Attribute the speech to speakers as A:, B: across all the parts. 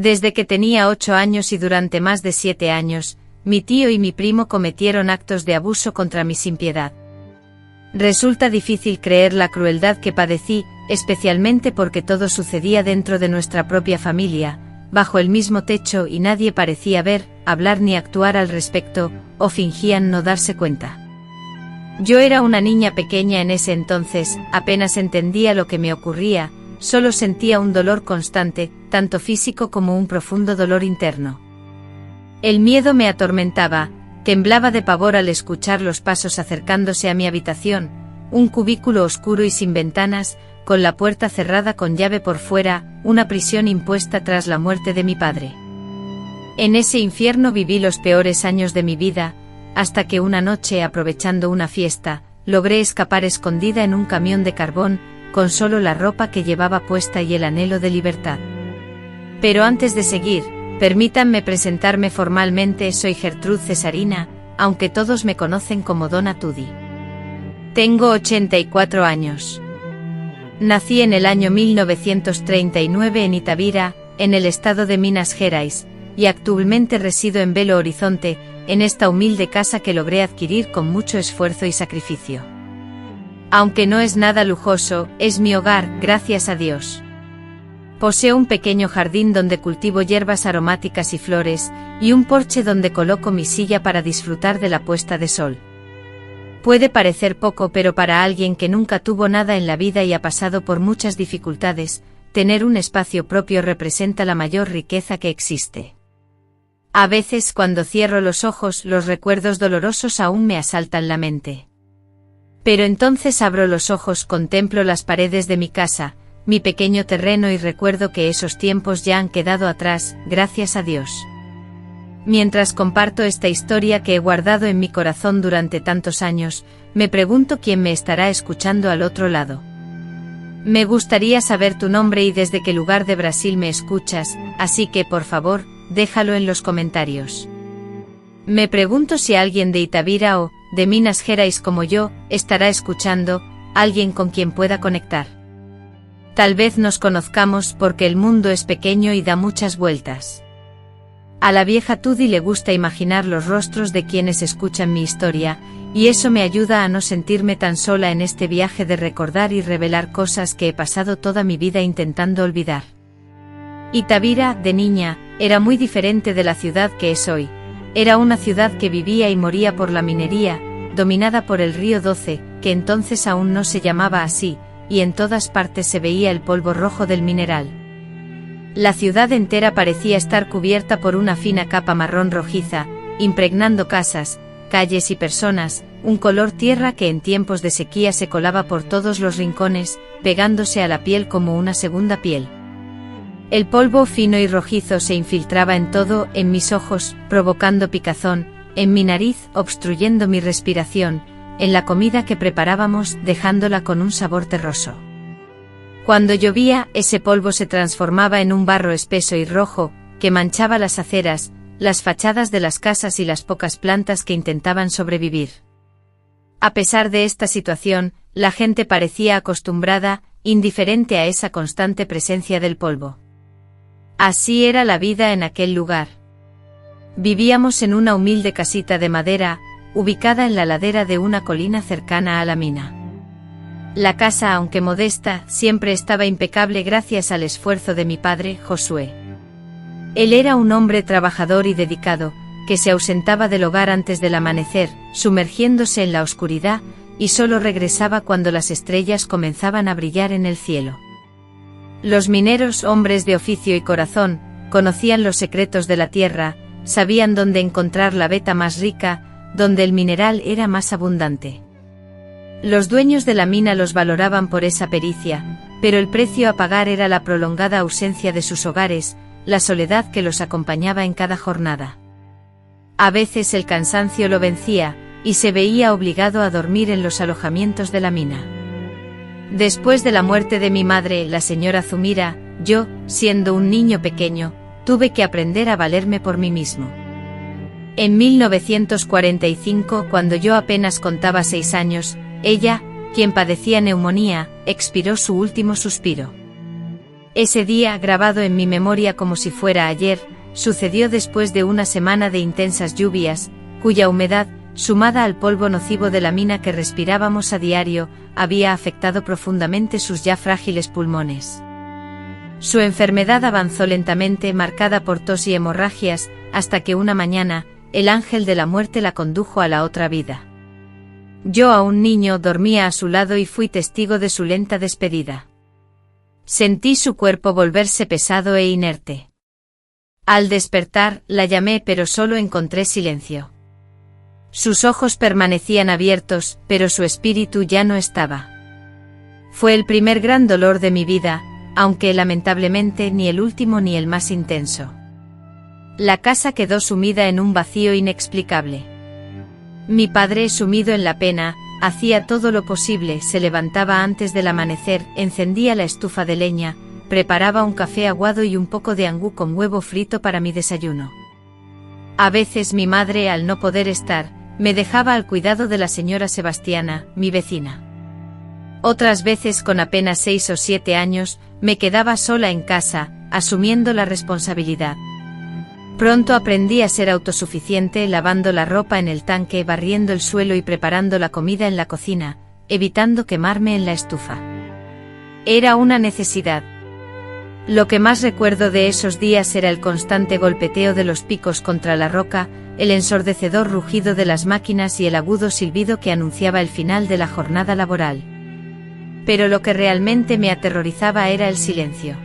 A: Desde que tenía 8 años y durante más de 7 años, mi tío y mi primo cometieron actos de abuso contra mí sin piedad. Resulta difícil creer la crueldad que padecí, especialmente porque todo sucedía dentro de nuestra propia familia, bajo el mismo techo y nadie parecía ver, hablar ni actuar al respecto, o fingían no darse cuenta. Yo era una niña pequeña en ese entonces, apenas entendía lo que me ocurría, solo sentía un dolor constante, tanto físico como un profundo dolor interno. El miedo me atormentaba, temblaba de pavor al escuchar los pasos acercándose a mi habitación, un cubículo oscuro y sin ventanas, con la puerta cerrada con llave por fuera, una prisión impuesta tras la muerte de mi padre. En ese infierno viví los peores años de mi vida, hasta que una noche, aprovechando una fiesta, logré escapar escondida en un camión de carbón, con solo la ropa que llevaba puesta y el anhelo de libertad. Pero antes de seguir, permítanme presentarme formalmente. Soy Gertrud Cesarina, aunque todos me conocen como Donna Tudi. Tengo 84 años. Nací en el año 1939 en Itabira, en el estado de Minas Gerais, y actualmente resido en Belo Horizonte, en esta humilde casa que logré adquirir con mucho esfuerzo y sacrificio. Aunque no es nada lujoso, es mi hogar, gracias a Dios. Poseo un pequeño jardín donde cultivo hierbas aromáticas y flores, y un porche donde coloco mi silla para disfrutar de la puesta de sol. Puede parecer poco, pero para alguien que nunca tuvo nada en la vida y ha pasado por muchas dificultades, tener un espacio propio representa la mayor riqueza que existe. A veces, cuando cierro los ojos, los recuerdos dolorosos aún me asaltan la mente. Pero entonces abro los ojos, contemplo las paredes de mi casa, mi pequeño terreno y recuerdo que esos tiempos ya han quedado atrás, gracias a Dios. Mientras comparto esta historia que he guardado en mi corazón durante tantos años, me pregunto quién me estará escuchando al otro lado. Me gustaría saber tu nombre y desde qué lugar de Brasil me escuchas, así que por favor, déjalo en los comentarios. Me pregunto si alguien de Itabira o de Minas Gerais como yo estará escuchando, alguien con quien pueda conectar. Tal vez nos conozcamos porque el mundo es pequeño y da muchas vueltas. A la vieja Tudi le gusta imaginar los rostros de quienes escuchan mi historia, y eso me ayuda a no sentirme tan sola en este viaje de recordar y revelar cosas que he pasado toda mi vida intentando olvidar. Itabira, de niña, era muy diferente de la ciudad que es hoy. Era una ciudad que vivía y moría por la minería, dominada por el río Doce, que entonces aún no se llamaba así, y en todas partes se veía el polvo rojo del mineral. La ciudad entera parecía estar cubierta por una fina capa marrón rojiza, impregnando casas, calles y personas, un color tierra que en tiempos de sequía se colaba por todos los rincones, pegándose a la piel como una segunda piel. El polvo fino y rojizo se infiltraba en todo, en mis ojos, provocando picazón, en mi nariz, obstruyendo mi respiración, en la comida que preparábamos, dejándola con un sabor terroso. Cuando llovía, ese polvo se transformaba en un barro espeso y rojo, que manchaba las aceras, las fachadas de las casas y las pocas plantas que intentaban sobrevivir. A pesar de esta situación, la gente parecía acostumbrada, indiferente a esa constante presencia del polvo. Así era la vida en aquel lugar. Vivíamos en una humilde casita de madera, ubicada en la ladera de una colina cercana a la mina. La casa, aunque modesta, siempre estaba impecable gracias al esfuerzo de mi padre, Josué. Él era un hombre trabajador y dedicado, que se ausentaba del hogar antes del amanecer, sumergiéndose en la oscuridad, y solo regresaba cuando las estrellas comenzaban a brillar en el cielo. Los mineros, hombres de oficio y corazón, conocían los secretos de la tierra, sabían dónde encontrar la veta más rica, donde el mineral era más abundante. Los dueños de la mina los valoraban por esa pericia, pero el precio a pagar era la prolongada ausencia de sus hogares, la soledad que los acompañaba en cada jornada. A veces el cansancio lo vencía, y se veía obligado a dormir en los alojamientos de la mina. Después de la muerte de mi madre, la señora Zumira, yo, siendo un niño pequeño, tuve que aprender a valerme por mí mismo. En 1945, cuando yo apenas contaba 6 años, ella, quien padecía neumonía, expiró su último suspiro. Ese día, grabado en mi memoria como si fuera ayer, sucedió después de una semana de intensas lluvias, cuya humedad, sumada al polvo nocivo de la mina que respirábamos a diario, había afectado profundamente sus ya frágiles pulmones. Su enfermedad avanzó lentamente, marcada por tos y hemorragias, hasta que una mañana, el ángel de la muerte la condujo a la otra vida. Yo, aún niño, dormía a su lado y fui testigo de su lenta despedida. Sentí su cuerpo volverse pesado e inerte. Al despertar, la llamé, pero solo encontré silencio. Sus ojos permanecían abiertos, pero su espíritu ya no estaba. Fue el primer gran dolor de mi vida, aunque lamentablemente ni el último ni el más intenso. La casa quedó sumida en un vacío inexplicable. Mi padre, sumido en la pena, hacía todo lo posible, se levantaba antes del amanecer, encendía la estufa de leña, preparaba un café aguado y un poco de angú con huevo frito para mi desayuno. A veces mi madre, al no poder estar, me dejaba al cuidado de la señora Sebastiana, mi vecina. Otras veces, con apenas 6 o 7 años, me quedaba sola en casa, asumiendo la responsabilidad. Pronto aprendí a ser autosuficiente, lavando la ropa en el tanque, barriendo el suelo y preparando la comida en la cocina, evitando quemarme en la estufa. Era una necesidad. Lo que más recuerdo de esos días era el constante golpeteo de los picos contra la roca, el ensordecedor rugido de las máquinas y el agudo silbido que anunciaba el final de la jornada laboral. Pero lo que realmente me aterrorizaba era el silencio.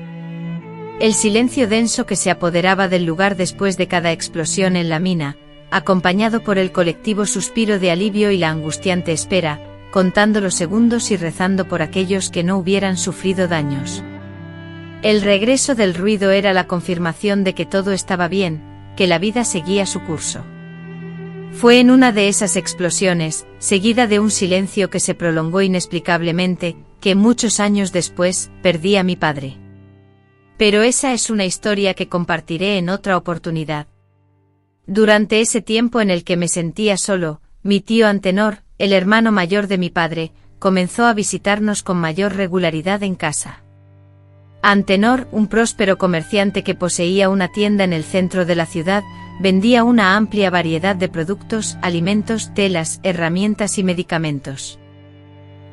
A: El silencio denso que se apoderaba del lugar después de cada explosión en la mina, acompañado por el colectivo suspiro de alivio y la angustiante espera, contando los segundos y rezando por aquellos que no hubieran sufrido daños. El regreso del ruido era la confirmación de que todo estaba bien, que la vida seguía su curso. Fue en una de esas explosiones, seguida de un silencio que se prolongó inexplicablemente, que muchos años después, perdí a mi padre. Pero esa es una historia que compartiré en otra oportunidad. Durante ese tiempo en el que me sentía solo, mi tío Antenor, el hermano mayor de mi padre, comenzó a visitarnos con mayor regularidad en casa. Antenor, un próspero comerciante que poseía una tienda en el centro de la ciudad, vendía una amplia variedad de productos, alimentos, telas, herramientas y medicamentos.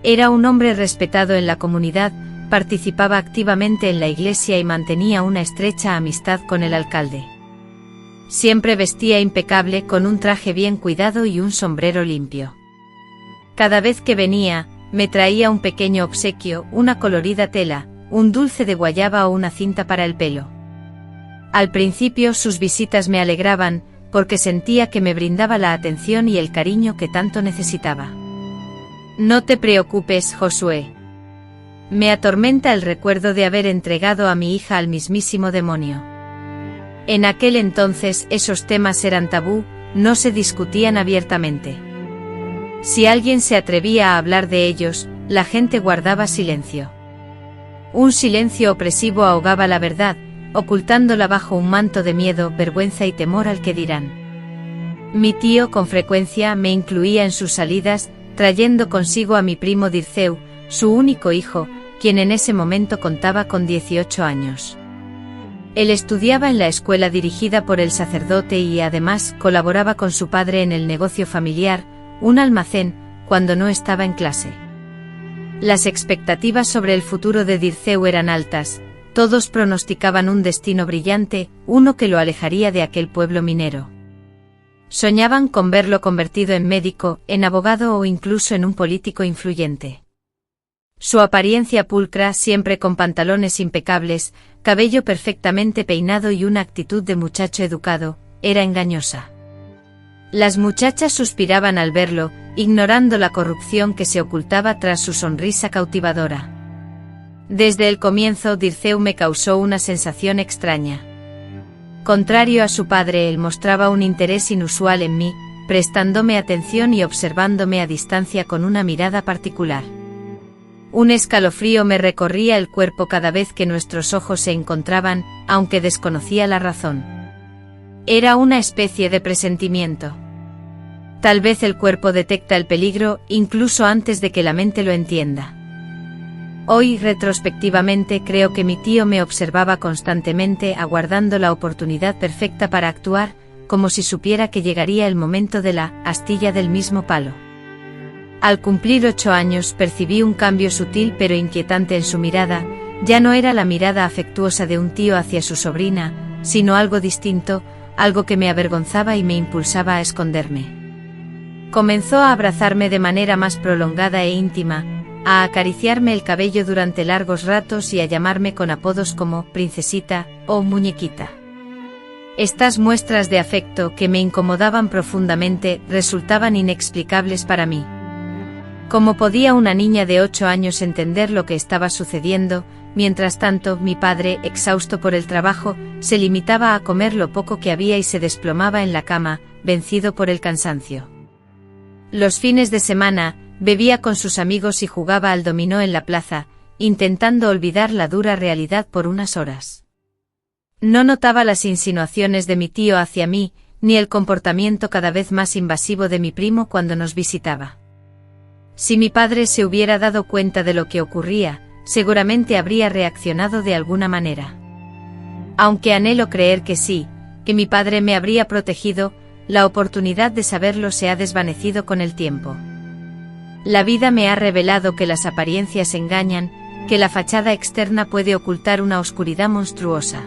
A: Era un hombre respetado en la comunidad, participaba activamente en la iglesia y mantenía una estrecha amistad con el alcalde. Siempre vestía impecable, con un traje bien cuidado y un sombrero limpio. Cada vez que venía, me traía un pequeño obsequio, una colorida tela, un dulce de guayaba o una cinta para el pelo. Al principio sus visitas me alegraban, porque sentía que me brindaba la atención y el cariño que tanto necesitaba. No te preocupes, Josué. Me atormenta el recuerdo de haber entregado a mi hija al mismísimo demonio. En aquel entonces esos temas eran tabú, no se discutían abiertamente. Si alguien se atrevía a hablar de ellos, la gente guardaba silencio. Un silencio opresivo ahogaba la verdad, ocultándola bajo un manto de miedo, vergüenza y temor al que dirán. Mi tío con frecuencia me incluía en sus salidas, trayendo consigo a mi primo Dirceu, su único hijo, quien en ese momento contaba con 18 años. Él estudiaba en la escuela dirigida por el sacerdote y además colaboraba con su padre en el negocio familiar, un almacén, cuando no estaba en clase. Las expectativas sobre el futuro de Dirceu eran altas, todos pronosticaban un destino brillante, uno que lo alejaría de aquel pueblo minero. Soñaban con verlo convertido en médico, en abogado o incluso en un político influyente. Su apariencia pulcra, siempre con pantalones impecables, cabello perfectamente peinado y una actitud de muchacho educado, era engañosa. Las muchachas suspiraban al verlo, ignorando la corrupción que se ocultaba tras su sonrisa cautivadora. Desde el comienzo Dirceu me causó una sensación extraña. Contrario a su padre, él mostraba un interés inusual en mí, prestándome atención y observándome a distancia con una mirada particular. Un escalofrío me recorría el cuerpo cada vez que nuestros ojos se encontraban, aunque desconocía la razón. Era una especie de presentimiento. Tal vez el cuerpo detecta el peligro, incluso antes de que la mente lo entienda. Hoy, retrospectivamente, creo que mi tío me observaba constantemente, aguardando la oportunidad perfecta para actuar, como si supiera que llegaría el momento de la astilla del mismo palo. Al cumplir 8 años percibí un cambio sutil pero inquietante en su mirada. Ya no era la mirada afectuosa de un tío hacia su sobrina, sino algo distinto, algo que me avergonzaba y me impulsaba a esconderme. Comenzó a abrazarme de manera más prolongada e íntima, a acariciarme el cabello durante largos ratos y a llamarme con apodos como princesita o muñequita. Estas muestras de afecto, que me incomodaban profundamente, resultaban inexplicables para mí. ¿Cómo podía una niña de 8 años entender lo que estaba sucediendo? Mientras tanto, mi padre, exhausto por el trabajo, se limitaba a comer lo poco que había y se desplomaba en la cama, vencido por el cansancio. Los fines de semana, bebía con sus amigos y jugaba al dominó en la plaza, intentando olvidar la dura realidad por unas horas. No notaba las insinuaciones de mi tío hacia mí, ni el comportamiento cada vez más invasivo de mi primo cuando nos visitaba. Si mi padre se hubiera dado cuenta de lo que ocurría, seguramente habría reaccionado de alguna manera. Aunque anhelo creer que sí, que mi padre me habría protegido, la oportunidad de saberlo se ha desvanecido con el tiempo. La vida me ha revelado que las apariencias engañan, que la fachada externa puede ocultar una oscuridad monstruosa.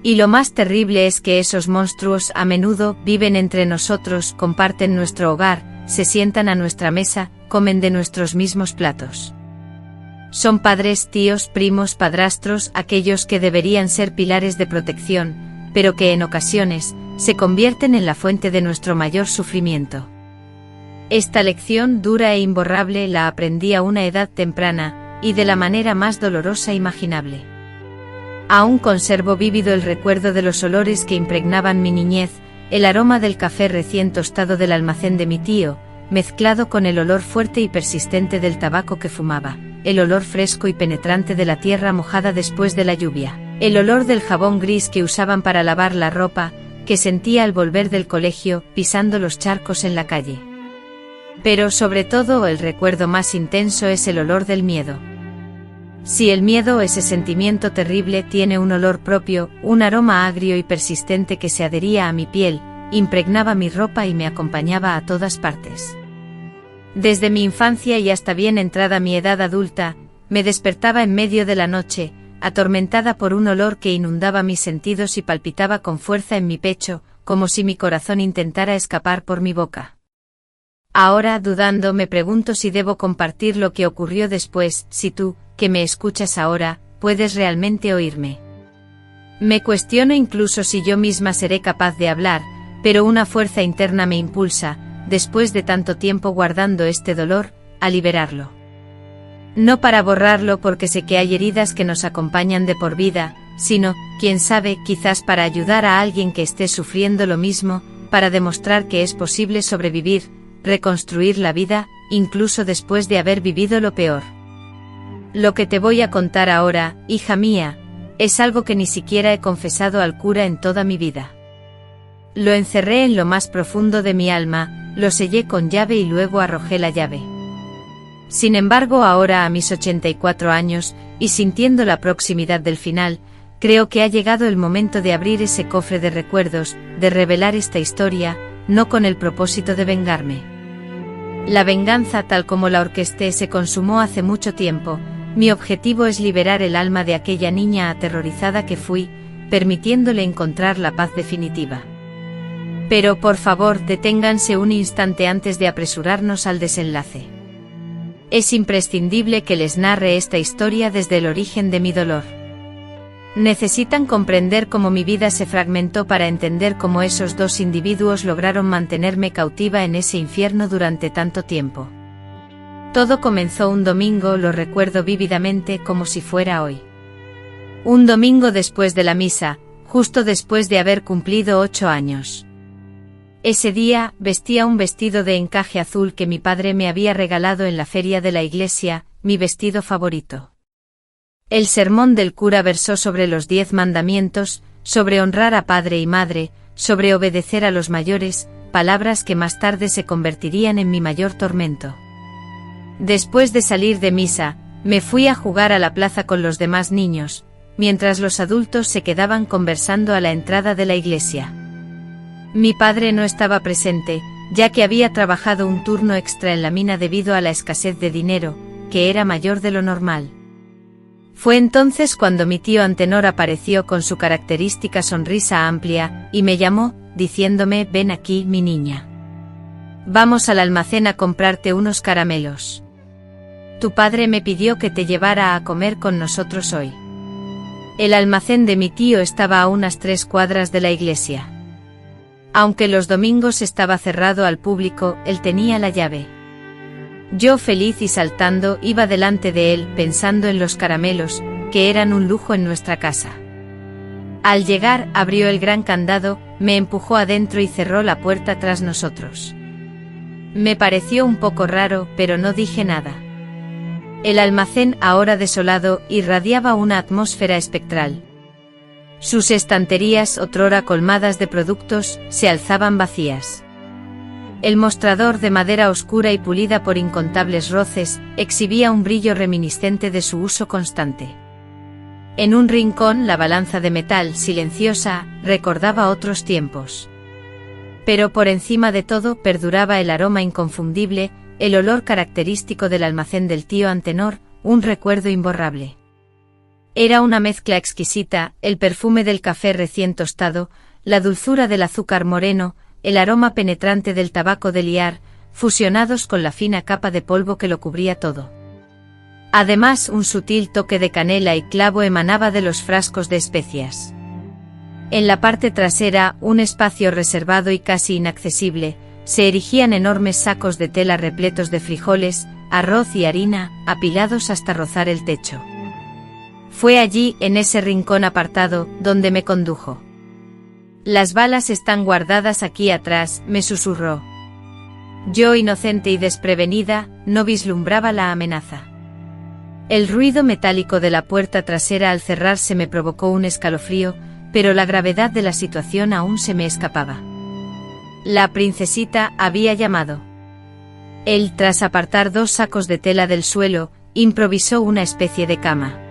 A: Y lo más terrible es que esos monstruos a menudo viven entre nosotros, comparten nuestro hogar, se sientan a nuestra mesa, comen de nuestros mismos platos. Son padres, tíos, primos, padrastros, aquellos que deberían ser pilares de protección, pero que en ocasiones se convierten en la fuente de nuestro mayor sufrimiento. Esta lección dura e imborrable la aprendí a una edad temprana, y de la manera más dolorosa imaginable. Aún conservo vívido el recuerdo de los olores que impregnaban mi niñez, el aroma del café recién tostado del almacén de mi tío, mezclado con el olor fuerte y persistente del tabaco que fumaba, el olor fresco y penetrante de la tierra mojada después de la lluvia, el olor del jabón gris que usaban para lavar la ropa, que sentía al volver del colegio, pisando los charcos en la calle. Pero sobre todo el recuerdo más intenso es el olor del miedo. Si el miedo, ese sentimiento terrible, tiene un olor propio, un aroma agrio y persistente que se adhería a mi piel, impregnaba mi ropa y me acompañaba a todas partes. Desde mi infancia y hasta bien entrada mi edad adulta, me despertaba en medio de la noche, atormentada por un olor que inundaba mis sentidos y palpitaba con fuerza en mi pecho, como si mi corazón intentara escapar por mi boca. Ahora, dudando, me pregunto si debo compartir lo que ocurrió después, si tú, que me escuchas ahora, puedes realmente oírme. Me cuestiono incluso si yo misma seré capaz de hablar, pero una fuerza interna me impulsa, después de tanto tiempo guardando este dolor, a liberarlo. No para borrarlo porque sé que hay heridas que nos acompañan de por vida, sino, quién sabe, quizás para ayudar a alguien que esté sufriendo lo mismo, para demostrar que es posible sobrevivir, reconstruir la vida, incluso después de haber vivido lo peor. Lo que te voy a contar ahora, hija mía, es algo que ni siquiera he confesado al cura en toda mi vida. Lo encerré en lo más profundo de mi alma, lo sellé con llave y luego arrojé la llave. Sin embargo, ahora a mis 84 años, y sintiendo la proximidad del final, creo que ha llegado el momento de abrir ese cofre de recuerdos, de revelar esta historia, no con el propósito de vengarme. La venganza tal como la orquesté se consumó hace mucho tiempo. Mi objetivo es liberar el alma de aquella niña aterrorizada que fui, permitiéndole encontrar la paz definitiva. Pero por favor, deténganse un instante antes de apresurarnos al desenlace. Es imprescindible que les narre esta historia desde el origen de mi dolor. Necesitan comprender cómo mi vida se fragmentó para entender cómo esos dos individuos lograron mantenerme cautiva en ese infierno durante tanto tiempo. Todo comenzó un domingo, lo recuerdo vívidamente como si fuera hoy. Un domingo después de la misa, justo después de haber cumplido 8 años. Ese día, vestía un vestido de encaje azul que mi padre me había regalado en la feria de la iglesia, mi vestido favorito. El sermón del cura versó sobre los 10 mandamientos, sobre honrar a padre y madre, sobre obedecer a los mayores, palabras que más tarde se convertirían en mi mayor tormento. Después de salir de misa, Me fui a jugar a la plaza con los demás niños, mientras los adultos se quedaban conversando a la entrada de la iglesia. Mi padre no estaba presente, ya que había trabajado un turno extra en la mina debido a la escasez de dinero, que era mayor de lo normal. Fue entonces cuando mi tío Antenor apareció con su característica sonrisa amplia, y me llamó, diciéndome: «Ven aquí, mi niña. Vamos al almacén a comprarte unos caramelos. Tu padre me pidió que te llevara a comer con nosotros hoy». El almacén de mi tío estaba a unas 3 cuadras de la iglesia. Aunque los domingos estaba cerrado al público, él tenía la llave. Yo, feliz y saltando, iba delante de él, pensando en los caramelos, que eran un lujo en nuestra casa. Al llegar, abrió el gran candado, me empujó adentro y cerró la puerta tras nosotros. Me pareció un poco raro, pero no dije nada. El almacén, ahora desolado, irradiaba una atmósfera espectral. Sus estanterías, otrora colmadas de productos, se alzaban vacías. El mostrador de madera oscura y pulida por incontables roces, exhibía un brillo reminiscente de su uso constante. En un rincón, la balanza de metal, silenciosa, recordaba otros tiempos. Pero por encima de todo perduraba el aroma inconfundible, el olor característico del almacén del tío Antenor, un recuerdo imborrable. Era una mezcla exquisita, el perfume del café recién tostado, la dulzura del azúcar moreno, el aroma penetrante del tabaco de liar, fusionados con la fina capa de polvo que lo cubría todo. Además, un sutil toque de canela y clavo emanaba de los frascos de especias. En la parte trasera, un espacio reservado y casi inaccesible, se erigían enormes sacos de tela repletos de frijoles, arroz y harina, apilados hasta rozar el techo. Fue allí, en ese rincón apartado, donde me condujo. «Las balas están guardadas aquí atrás», me susurró. Yo, inocente y desprevenida, no vislumbraba la amenaza. El ruido metálico de la puerta trasera al cerrarse me provocó un escalofrío, pero la gravedad de la situación aún se me escapaba. La princesita había llamado. Él, tras apartar 2 sacos de tela del suelo, improvisó una especie de cama.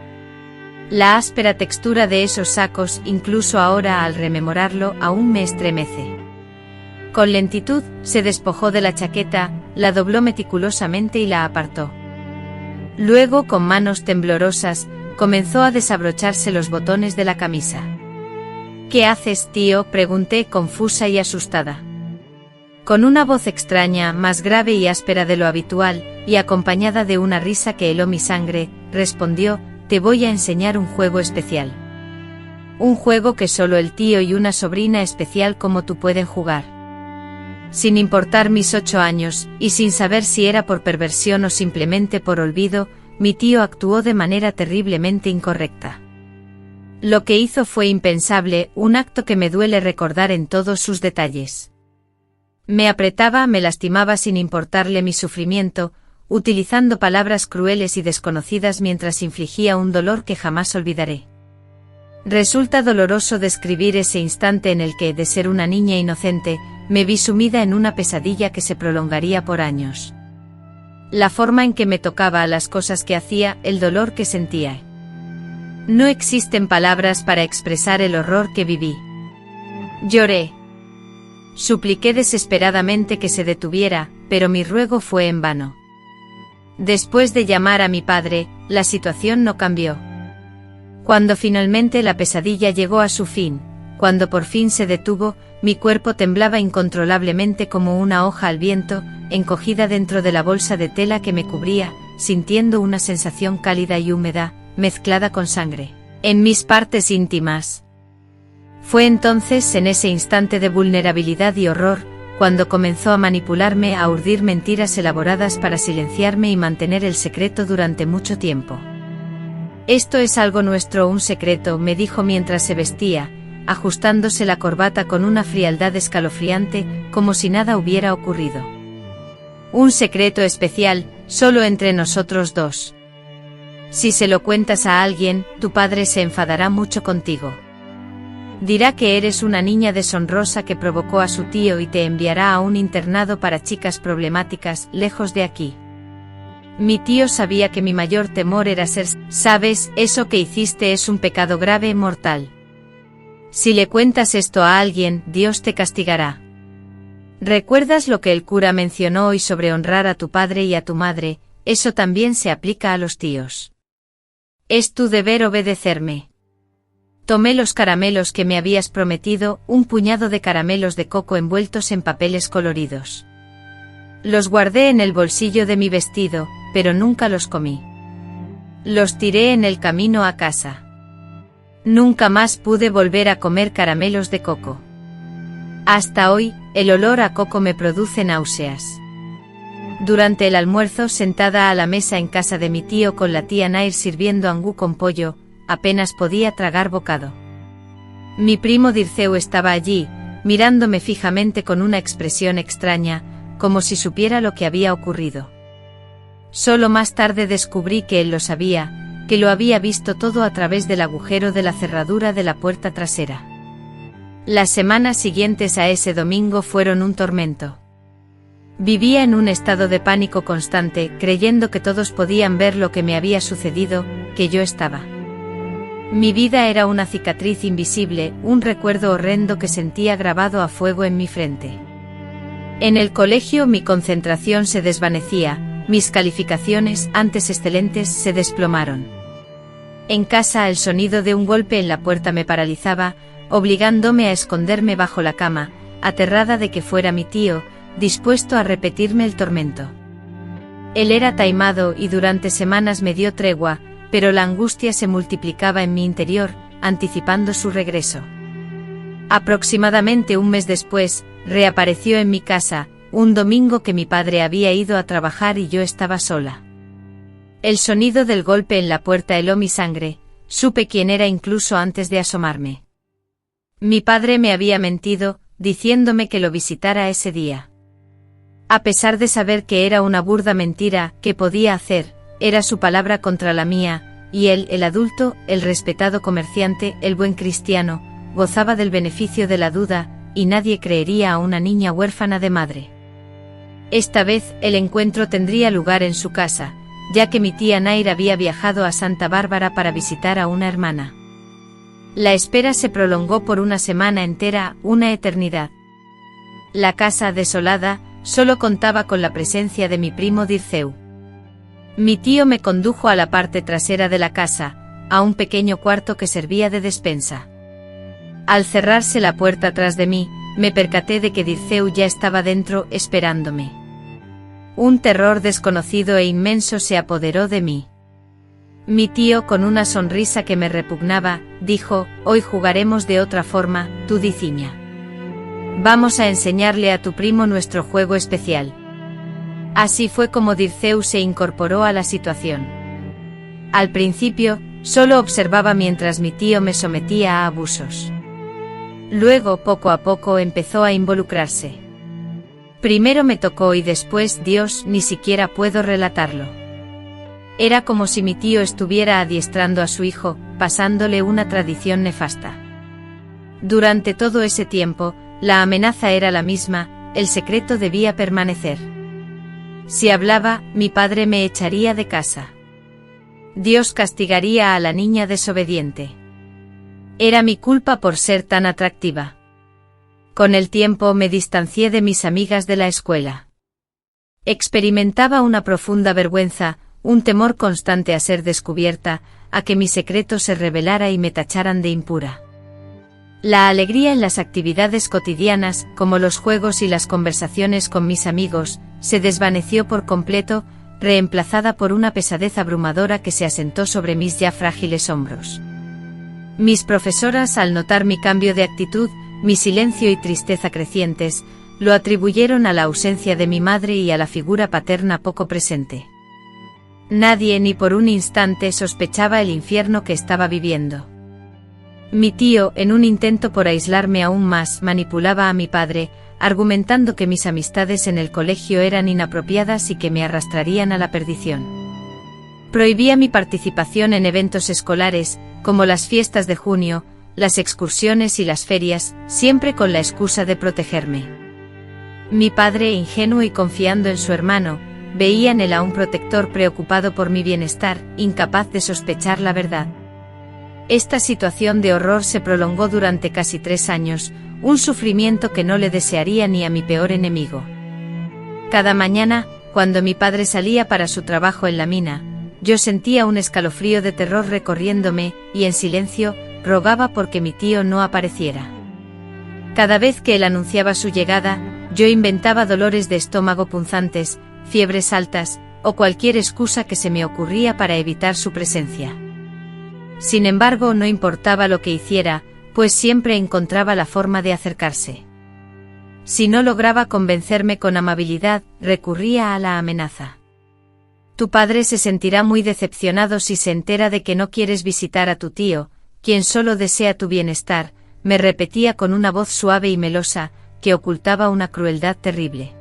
A: La áspera textura de esos sacos, incluso ahora al rememorarlo, aún me estremece. Con lentitud, se despojó de la chaqueta, la dobló meticulosamente y la apartó. Luego, con manos temblorosas, comenzó a desabrocharse los botones de la camisa. «¿Qué haces, tío?», pregunté, confusa y asustada. Con una voz extraña, más grave y áspera de lo habitual, y acompañada de una risa que heló mi sangre, respondió: «Te voy a enseñar un juego especial. Un juego que solo el tío y una sobrina especial como tú pueden jugar». Sin importar mis 8 años, y sin saber si era por perversión o simplemente por olvido, mi tío actuó de manera terriblemente incorrecta. Lo que hizo fue impensable, un acto que me duele recordar en todos sus detalles. Me apretaba, me lastimaba sin importarle mi sufrimiento, utilizando palabras crueles y desconocidas mientras infligía un dolor que jamás olvidaré. Resulta doloroso describir ese instante en el que, de ser una niña inocente, me vi sumida en una pesadilla que se prolongaría por años. La forma en que me tocaba, las cosas que hacía, el dolor que sentía. No existen palabras para expresar el horror que viví. Lloré. Supliqué desesperadamente que se detuviera, pero mi ruego fue en vano. Después de llamar a mi padre, la situación no cambió. Cuando finalmente la pesadilla llegó a su fin, cuando por fin se detuvo, mi cuerpo temblaba incontrolablemente como una hoja al viento, encogida dentro de la bolsa de tela que me cubría, sintiendo una sensación cálida y húmeda, mezclada con sangre, en mis partes íntimas. Fue entonces, en ese instante de vulnerabilidad y horror, cuando comenzó a manipularme, a urdir mentiras elaboradas para silenciarme y mantener el secreto durante mucho tiempo. «Esto es algo nuestro, un secreto», me dijo mientras se vestía, ajustándose la corbata con una frialdad escalofriante, como si nada hubiera ocurrido. «Un secreto especial, solo entre nosotros 2. Si se lo cuentas a alguien, tu padre se enfadará mucho contigo. Dirá que eres una niña deshonrosa que provocó a su tío y te enviará a un internado para chicas problemáticas, lejos de aquí. Mi tío sabía que mi mayor temor era ser... Sabes, eso que hiciste es un pecado grave y mortal. Si le cuentas esto a alguien, Dios te castigará. ¿Recuerdas lo que el cura mencionó hoy sobre honrar a tu padre y a tu madre? Eso también se aplica a los tíos. Es tu deber obedecerme. Tomé los caramelos que me habías prometido, un puñado de caramelos de coco envueltos en papeles coloridos. Los guardé en el bolsillo de mi vestido, pero nunca los comí. Los tiré en el camino a casa. Nunca más pude volver a comer caramelos de coco. Hasta hoy, el olor a coco me produce náuseas. Durante el almuerzo, sentada a la mesa en casa de mi tío con la tía Nair sirviendo angú con pollo, apenas podía tragar bocado. Mi primo Dirceu estaba allí, mirándome fijamente con una expresión extraña, como si supiera lo que había ocurrido. Solo más tarde descubrí que él lo sabía, que lo había visto todo a través del agujero de la cerradura de la puerta trasera. Las semanas siguientes a ese domingo fueron un tormento. Vivía en un estado de pánico constante, creyendo que todos podían ver lo que me había sucedido, que yo estaba. Mi vida era una cicatriz invisible, un recuerdo horrendo que sentía grabado a fuego en mi frente. En el colegio mi concentración se desvanecía, mis calificaciones, antes excelentes, se desplomaron. En casa el sonido de un golpe en la puerta me paralizaba, obligándome a esconderme bajo la cama, aterrada de que fuera mi tío, dispuesto a repetirme el tormento. Él era taimado y durante semanas me dio tregua, pero la angustia se multiplicaba en mi interior, anticipando su regreso. Aproximadamente un mes después, reapareció en mi casa, un domingo que mi padre había ido a trabajar y yo estaba sola. El sonido del golpe en la puerta heló mi sangre, supe quién era incluso antes de asomarme. Mi padre me había mentido, diciéndome que lo visitara ese día. A pesar de saber que era una burda mentira, ¿qué podía hacer? Era su palabra contra la mía, y él, el adulto, el respetado comerciante, el buen cristiano, gozaba del beneficio de la duda, y nadie creería a una niña huérfana de madre. Esta vez, el encuentro tendría lugar en su casa, ya que mi tía Nair había viajado a Santa Bárbara para visitar a una hermana. La espera se prolongó por una semana entera, una eternidad. La casa, desolada, solo contaba con la presencia de mi primo Dirceu. Mi tío me condujo a la parte trasera de la casa, a un pequeño cuarto que servía de despensa. Al cerrarse la puerta tras de mí, me percaté de que Dirceu ya estaba dentro, esperándome. Un terror desconocido e inmenso se apoderó de mí. Mi tío, con una sonrisa que me repugnaba, dijo: «Hoy jugaremos de otra forma, tú diciña. Vamos a enseñarle a tu primo nuestro juego especial». Así fue como Dirceu se incorporó a la situación. Al principio, solo observaba mientras mi tío me sometía a abusos. Luego, poco a poco, empezó a involucrarse. Primero me tocó y después, Dios, ni siquiera puedo relatarlo. Era como si mi tío estuviera adiestrando a su hijo, pasándole una tradición nefasta. Durante todo ese tiempo, la amenaza era la misma, el secreto debía permanecer. Si hablaba, mi padre me echaría de casa. Dios castigaría a la niña desobediente. Era mi culpa por ser tan atractiva. Con el tiempo me distancié de mis amigas de la escuela. Experimentaba una profunda vergüenza, un temor constante a ser descubierta, a que mi secreto se revelara y me tacharan de impura. La alegría en las actividades cotidianas, como los juegos y las conversaciones con mis amigos, se desvaneció por completo, reemplazada por una pesadez abrumadora que se asentó sobre mis ya frágiles hombros. Mis profesoras, al notar mi cambio de actitud, mi silencio y tristeza crecientes, lo atribuyeron a la ausencia de mi madre y a la figura paterna poco presente. Nadie ni por un instante sospechaba el infierno que estaba viviendo. Mi tío, en un intento por aislarme aún más, manipulaba a mi padre, argumentando que mis amistades en el colegio eran inapropiadas y que me arrastrarían a la perdición. Prohibía mi participación en eventos escolares, como las fiestas de junio, las excursiones y las ferias, siempre con la excusa de protegerme. Mi padre, ingenuo y confiando en su hermano, veía en él a un protector preocupado por mi bienestar, incapaz de sospechar la verdad. Esta situación de horror se prolongó durante casi 3 años, un sufrimiento que no le desearía ni a mi peor enemigo. Cada mañana, cuando mi padre salía para su trabajo en la mina, yo sentía un escalofrío de terror recorriéndome, y en silencio, rogaba porque mi tío no apareciera. Cada vez que él anunciaba su llegada, yo inventaba dolores de estómago punzantes, fiebres altas, o cualquier excusa que se me ocurría para evitar su presencia. Sin embargo, no importaba lo que hiciera, pues siempre encontraba la forma de acercarse. Si no lograba convencerme con amabilidad, recurría a la amenaza. Tu padre se sentirá muy decepcionado si se entera de que no quieres visitar a tu tío, quien solo desea tu bienestar, me repetía con una voz suave y melosa, que ocultaba una crueldad terrible.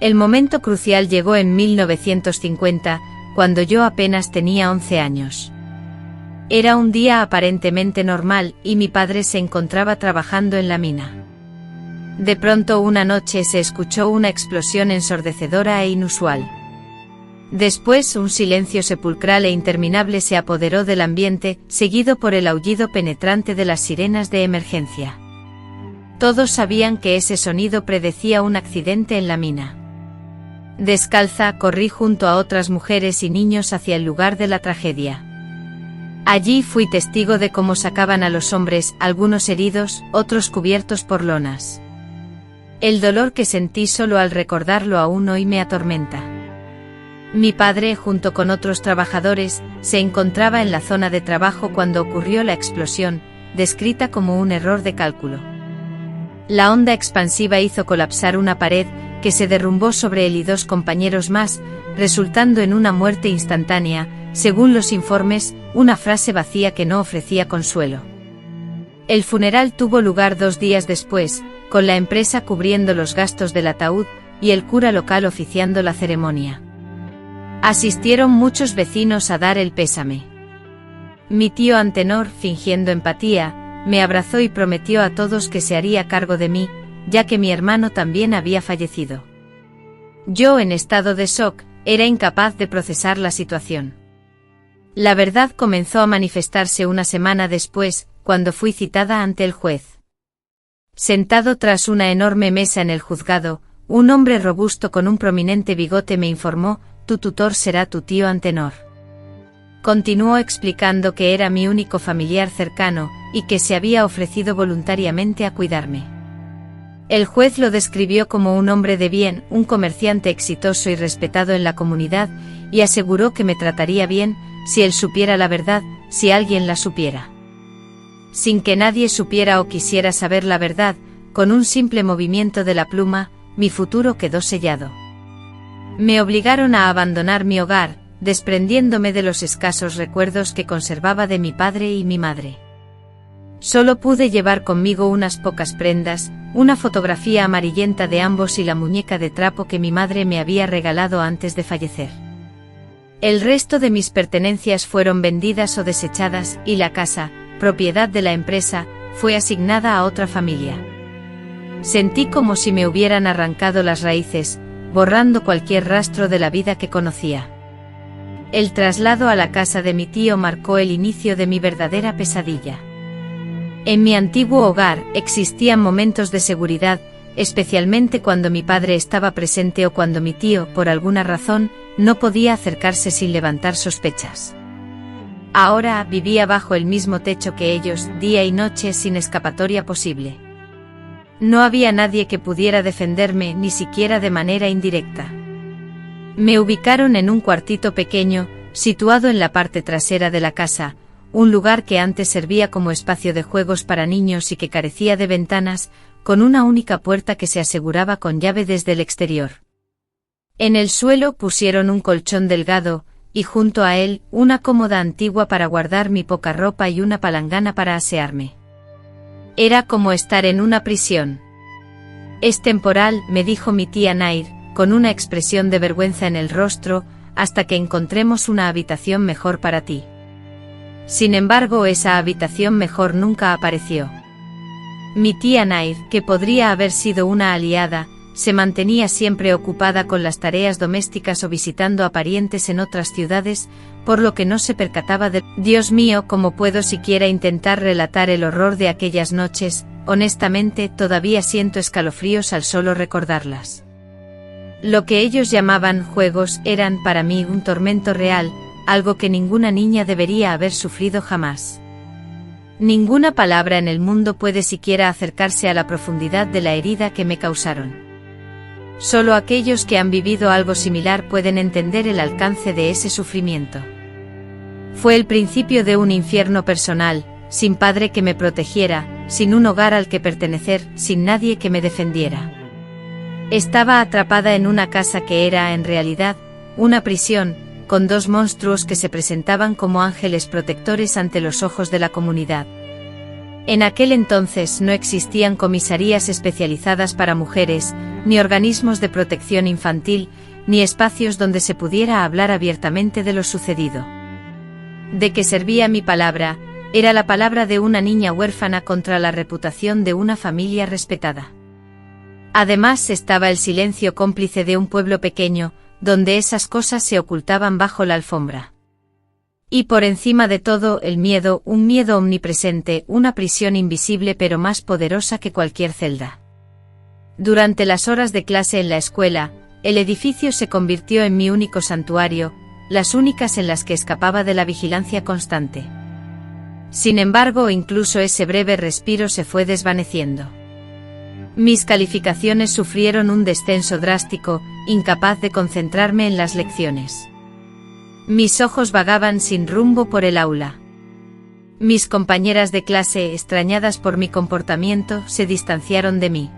A: El momento crucial llegó en 1950, cuando yo apenas tenía 11 años. Era un día aparentemente normal, y mi padre se encontraba trabajando en la mina. De pronto una noche se escuchó una explosión ensordecedora e inusual. Después un silencio sepulcral e interminable se apoderó del ambiente, seguido por el aullido penetrante de las sirenas de emergencia. Todos sabían que ese sonido predecía un accidente en la mina. Descalza, corrí junto a otras mujeres y niños hacia el lugar de la tragedia. Allí fui testigo de cómo sacaban a los hombres, algunos heridos, otros cubiertos por lonas. El dolor que sentí solo al recordarlo aún hoy me atormenta. Mi padre, junto con otros trabajadores, se encontraba en la zona de trabajo cuando ocurrió la explosión, descrita como un error de cálculo. La onda expansiva hizo colapsar una pared, que se derrumbó sobre él y 2 compañeros más, resultando en una muerte instantánea, según los informes, una frase vacía que no ofrecía consuelo. El funeral tuvo lugar 2 días después, con la empresa cubriendo los gastos del ataúd, y el cura local oficiando la ceremonia. Asistieron muchos vecinos a dar el pésame. Mi tío Antenor, fingiendo empatía, me abrazó y prometió a todos que se haría cargo de mí, ya que mi hermano también había fallecido. Yo, en estado de shock, era incapaz de procesar la situación. La verdad comenzó a manifestarse una semana después, cuando fui citada ante el juez. Sentado tras una enorme mesa en el juzgado, un hombre robusto con un prominente bigote me informó: tu tutor será tu tío Antenor. Continuó explicando que era mi único familiar cercano, y que se había ofrecido voluntariamente a cuidarme. El juez lo describió como un hombre de bien, un comerciante exitoso y respetado en la comunidad, y aseguró que me trataría bien, si él supiera la verdad, si alguien la supiera. Sin que nadie supiera o quisiera saber la verdad, con un simple movimiento de la pluma, mi futuro quedó sellado. Me obligaron a abandonar mi hogar, desprendiéndome de los escasos recuerdos que conservaba de mi padre y mi madre. Solo pude llevar conmigo unas pocas prendas, una fotografía amarillenta de ambos y la muñeca de trapo que mi madre me había regalado antes de fallecer. El resto de mis pertenencias fueron vendidas o desechadas, y la casa, propiedad de la empresa, fue asignada a otra familia. Sentí como si me hubieran arrancado las raíces, borrando cualquier rastro de la vida que conocía. El traslado a la casa de mi tío marcó el inicio de mi verdadera pesadilla. En mi antiguo hogar existían momentos de seguridad, especialmente cuando mi padre estaba presente o cuando mi tío, por alguna razón, no podía acercarse sin levantar sospechas. Ahora vivía bajo el mismo techo que ellos, día y noche sin escapatoria posible. No había nadie que pudiera defenderme, ni siquiera de manera indirecta. Me ubicaron en un cuartito pequeño, situado en la parte trasera de la casa, un lugar que antes servía como espacio de juegos para niños y que carecía de ventanas, con una única puerta que se aseguraba con llave desde el exterior. En el suelo pusieron un colchón delgado, y junto a él, una cómoda antigua para guardar mi poca ropa y una palangana para asearme. Era como estar en una prisión. Es temporal, me dijo mi tía Nair, con una expresión de vergüenza en el rostro, hasta que encontremos una habitación mejor para ti. Sin embargo, esa habitación mejor nunca apareció. Mi tía Nair, que podría haber sido una aliada, se mantenía siempre ocupada con las tareas domésticas o visitando a parientes en otras ciudades, por lo que no se percataba de... Dios mío, ¿cómo puedo siquiera intentar relatar el horror de aquellas noches? Honestamente, todavía siento escalofríos al solo recordarlas. Lo que ellos llamaban juegos eran para mí un tormento real, algo que ninguna niña debería haber sufrido jamás. Ninguna palabra en el mundo puede siquiera acercarse a la profundidad de la herida que me causaron. Solo aquellos que han vivido algo similar pueden entender el alcance de ese sufrimiento. Fue el principio de un infierno personal, sin padre que me protegiera, sin un hogar al que pertenecer, sin nadie que me defendiera. Estaba atrapada en una casa que era, en realidad, una prisión, con dos monstruos que se presentaban como ángeles protectores ante los ojos de la comunidad. En aquel entonces no existían comisarías especializadas para mujeres, ni organismos de protección infantil, ni espacios donde se pudiera hablar abiertamente de lo sucedido. ¿De qué servía mi palabra? Era la palabra de una niña huérfana contra la reputación de una familia respetada. Además estaba el silencio cómplice de un pueblo pequeño, donde esas cosas se ocultaban bajo la alfombra. Y por encima de todo, el miedo, un miedo omnipresente, una prisión invisible pero más poderosa que cualquier celda. Durante las horas de clase en la escuela, el edificio se convirtió en mi único santuario, las únicas en las que escapaba de la vigilancia constante. Sin embargo, incluso ese breve respiro se fue desvaneciendo. Mis calificaciones sufrieron un descenso drástico, incapaz de concentrarme en las lecciones. Mis ojos vagaban sin rumbo por el aula. Mis compañeras de clase, extrañadas por mi comportamiento, se distanciaron de mí.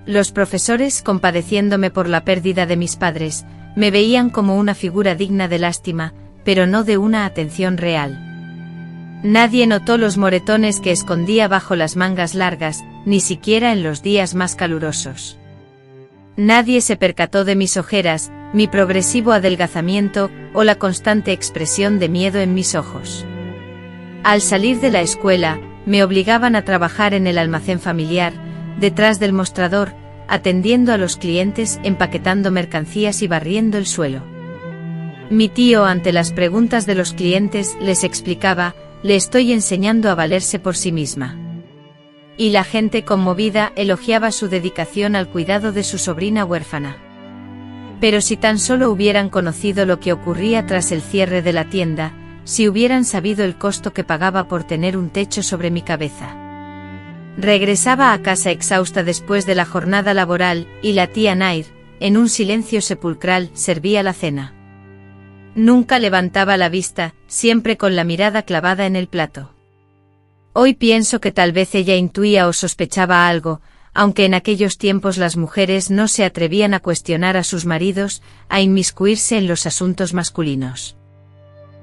A: Los profesores, compadeciéndome por la pérdida de mis padres, me veían como una figura digna de lástima, pero no de una atención real. Nadie notó los moretones que escondía bajo las mangas largas, ni siquiera en los días más calurosos. Nadie se percató de mis ojeras, mi progresivo adelgazamiento, o la constante expresión de miedo en mis ojos. Al salir de la escuela, me obligaban a trabajar en el almacén familiar, detrás del mostrador, atendiendo a los clientes, empaquetando mercancías y barriendo el suelo. Mi tío, ante las preguntas de los clientes, les explicaba: le estoy enseñando a valerse por sí misma. Y la gente, conmovida, elogiaba su dedicación al cuidado de su sobrina huérfana. Pero si tan solo hubieran conocido lo que ocurría tras el cierre de la tienda, si hubieran sabido el costo que pagaba por tener un techo sobre mi cabeza. Regresaba a casa exhausta después de la jornada laboral, y la tía Nair, en un silencio sepulcral, servía la cena. Nunca levantaba la vista, siempre con la mirada clavada en el plato. Hoy pienso que tal vez ella intuía o sospechaba algo, aunque en aquellos tiempos las mujeres no se atrevían a cuestionar a sus maridos, a inmiscuirse en los asuntos masculinos.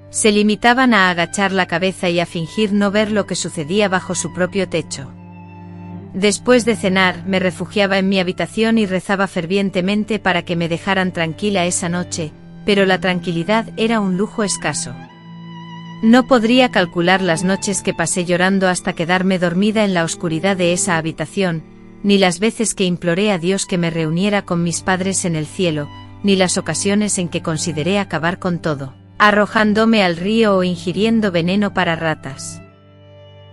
A: Se limitaban a agachar la cabeza y a fingir no ver lo que sucedía bajo su propio techo. Después de cenar, me refugiaba en mi habitación y rezaba fervientemente para que me dejaran tranquila esa noche, pero la tranquilidad era un lujo escaso. No podría calcular las noches que pasé llorando hasta quedarme dormida en la oscuridad de esa habitación, ni las veces que imploré a Dios que me reuniera con mis padres en el cielo, ni las ocasiones en que consideré acabar con todo, arrojándome al río o ingiriendo veneno para ratas.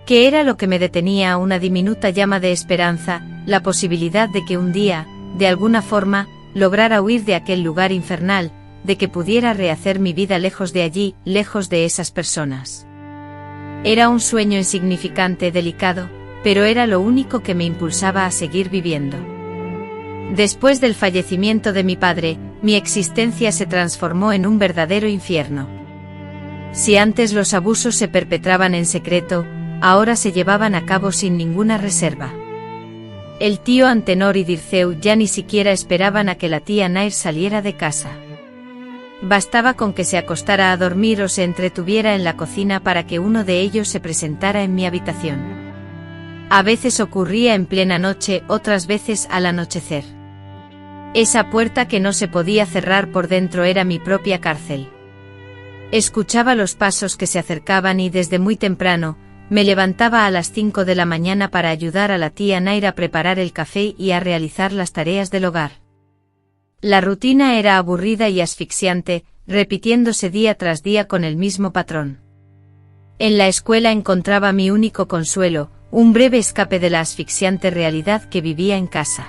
A: ¿Qué era lo que me detenía? Una diminuta llama de esperanza, la posibilidad de que un día, de alguna forma, lograra huir de aquel lugar infernal, de que pudiera rehacer mi vida lejos de allí, lejos de esas personas. Era un sueño insignificante, delicado, pero era lo único que me impulsaba a seguir viviendo. Después del fallecimiento de mi padre, mi existencia se transformó en un verdadero infierno. Si antes los abusos se perpetraban en secreto, ahora se llevaban a cabo sin ninguna reserva. El tío Antenor y Dirceu ya ni siquiera esperaban a que la tía Nair saliera de casa. Bastaba con que se acostara a dormir o se entretuviera en la cocina para que uno de ellos se presentara en mi habitación. A veces ocurría en plena noche, otras veces al anochecer. Esa puerta que no se podía cerrar por dentro era mi propia cárcel. Escuchaba los pasos que se acercaban y desde muy temprano, me levantaba a las 5 de la mañana para ayudar a la tía Nair a preparar el café y a realizar las tareas del hogar. La rutina era aburrida y asfixiante, repitiéndose día tras día con el mismo patrón. En la escuela encontraba mi único consuelo, un breve escape de la asfixiante realidad que vivía en casa.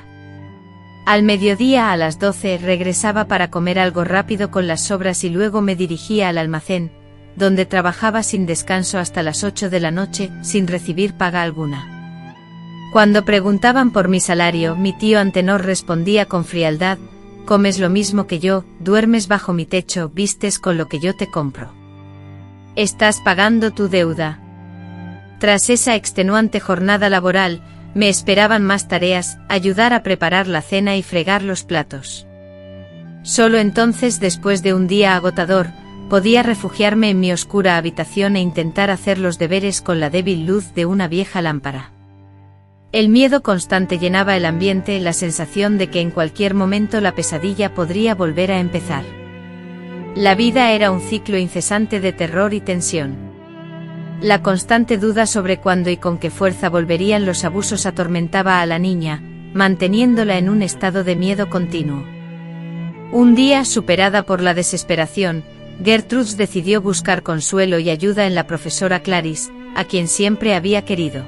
A: Al mediodía a las 12 regresaba para comer algo rápido con las sobras y luego me dirigía al almacén, donde trabajaba sin descanso hasta las 8 de la noche, sin recibir paga alguna. Cuando preguntaban por mi salario, mi tío Antenor respondía con frialdad: comes lo mismo que yo, duermes bajo mi techo, vistes con lo que yo te compro. Estás pagando tu deuda. Tras esa extenuante jornada laboral, me esperaban más tareas, ayudar a preparar la cena y fregar los platos. Solo entonces, después de un día agotador, podía refugiarme en mi oscura habitación e intentar hacer los deberes con la débil luz de una vieja lámpara. El miedo constante llenaba el ambiente, la sensación de que en cualquier momento la pesadilla podría volver a empezar. La vida era un ciclo incesante de terror y tensión. La constante duda sobre cuándo y con qué fuerza volverían los abusos atormentaba a la niña, manteniéndola en un estado de miedo continuo. Un día, superada por la desesperación, Gertrude decidió buscar consuelo y ayuda en la profesora Clarice, a quien siempre había querido.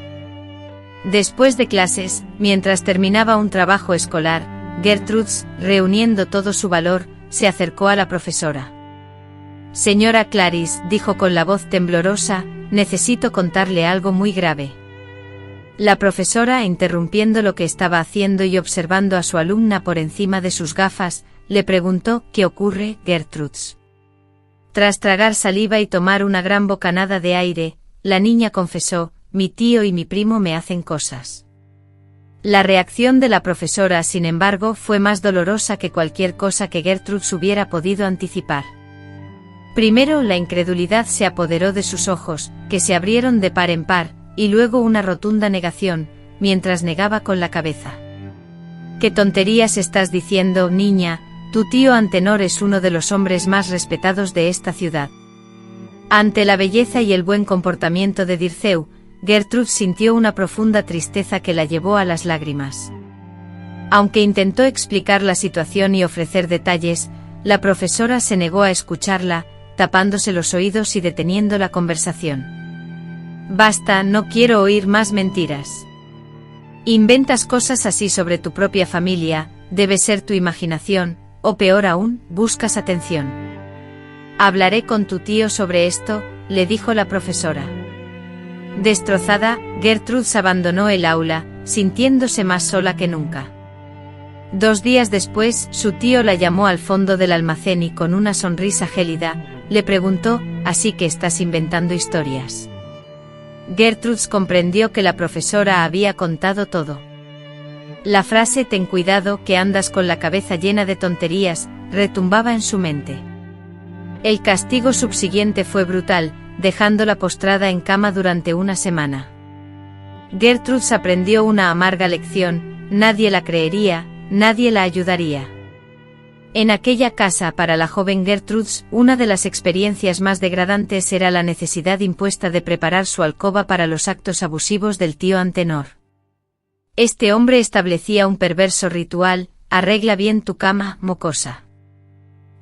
A: Después de clases, mientras terminaba un trabajo escolar, Gertrude, reuniendo todo su valor, se acercó a la profesora. «Señora Clarice», dijo con la voz temblorosa, «necesito contarle algo muy grave». La profesora, interrumpiendo lo que estaba haciendo y observando a su alumna por encima de sus gafas, le preguntó: «¿Qué ocurre, Gertrude?». Tras tragar saliva y tomar una gran bocanada de aire, la niña confesó: «Mi tío y mi primo me hacen cosas». La reacción de la profesora, sin embargo, fue más dolorosa que cualquier cosa que Gertrude hubiera podido anticipar. Primero la incredulidad se apoderó de sus ojos, que se abrieron de par en par, y luego una rotunda negación, mientras negaba con la cabeza. «¿Qué tonterías estás diciendo, niña? Tu tío Antenor es uno de los hombres más respetados de esta ciudad». Ante la belleza y el buen comportamiento de Dirceu, Gertrude sintió una profunda tristeza que la llevó a las lágrimas. Aunque intentó explicar la situación y ofrecer detalles, la profesora se negó a escucharla, tapándose los oídos y deteniendo la conversación. «Basta, no quiero oír más mentiras. Inventas cosas así sobre tu propia familia, debe ser tu imaginación, o peor aún, buscas atención». «Hablaré con tu tío sobre esto», le dijo la profesora. Destrozada, Gertrude abandonó el aula, sintiéndose más sola que nunca. 2 días después, su tío la llamó al fondo del almacén y con una sonrisa gélida, le preguntó: «¿Así que estás inventando historias?». Gertrude comprendió que la profesora había contado todo. La frase «ten cuidado que andas con la cabeza llena de tonterías» retumbaba en su mente. El castigo subsiguiente fue brutal, dejándola postrada en cama durante una semana. Gertrude aprendió una amarga lección: nadie la creería, nadie la ayudaría. En aquella casa, para la joven Gertrude, una de las experiencias más degradantes era la necesidad impuesta de preparar su alcoba para los actos abusivos del tío Antenor. Este hombre establecía un perverso ritual: arregla bien tu cama, mocosa.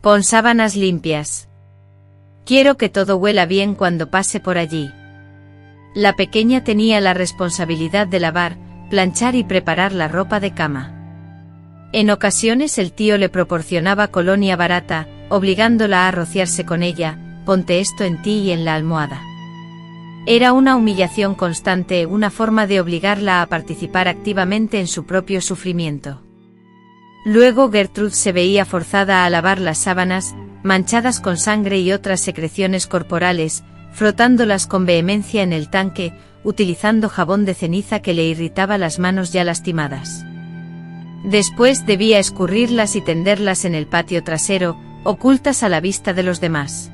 A: Pon sábanas limpias. Quiero que todo huela bien cuando pase por allí. La pequeña tenía la responsabilidad de lavar, planchar y preparar la ropa de cama. En ocasiones el tío le proporcionaba colonia barata, obligándola a rociarse con ella: ponte esto en ti y en la almohada. Era una humillación constante, una forma de obligarla a participar activamente en su propio sufrimiento. Luego Gertrude se veía forzada a lavar las sábanas, manchadas con sangre y otras secreciones corporales, frotándolas con vehemencia en el tanque, utilizando jabón de ceniza que le irritaba las manos ya lastimadas. Después debía escurrirlas y tenderlas en el patio trasero, ocultas a la vista de los demás.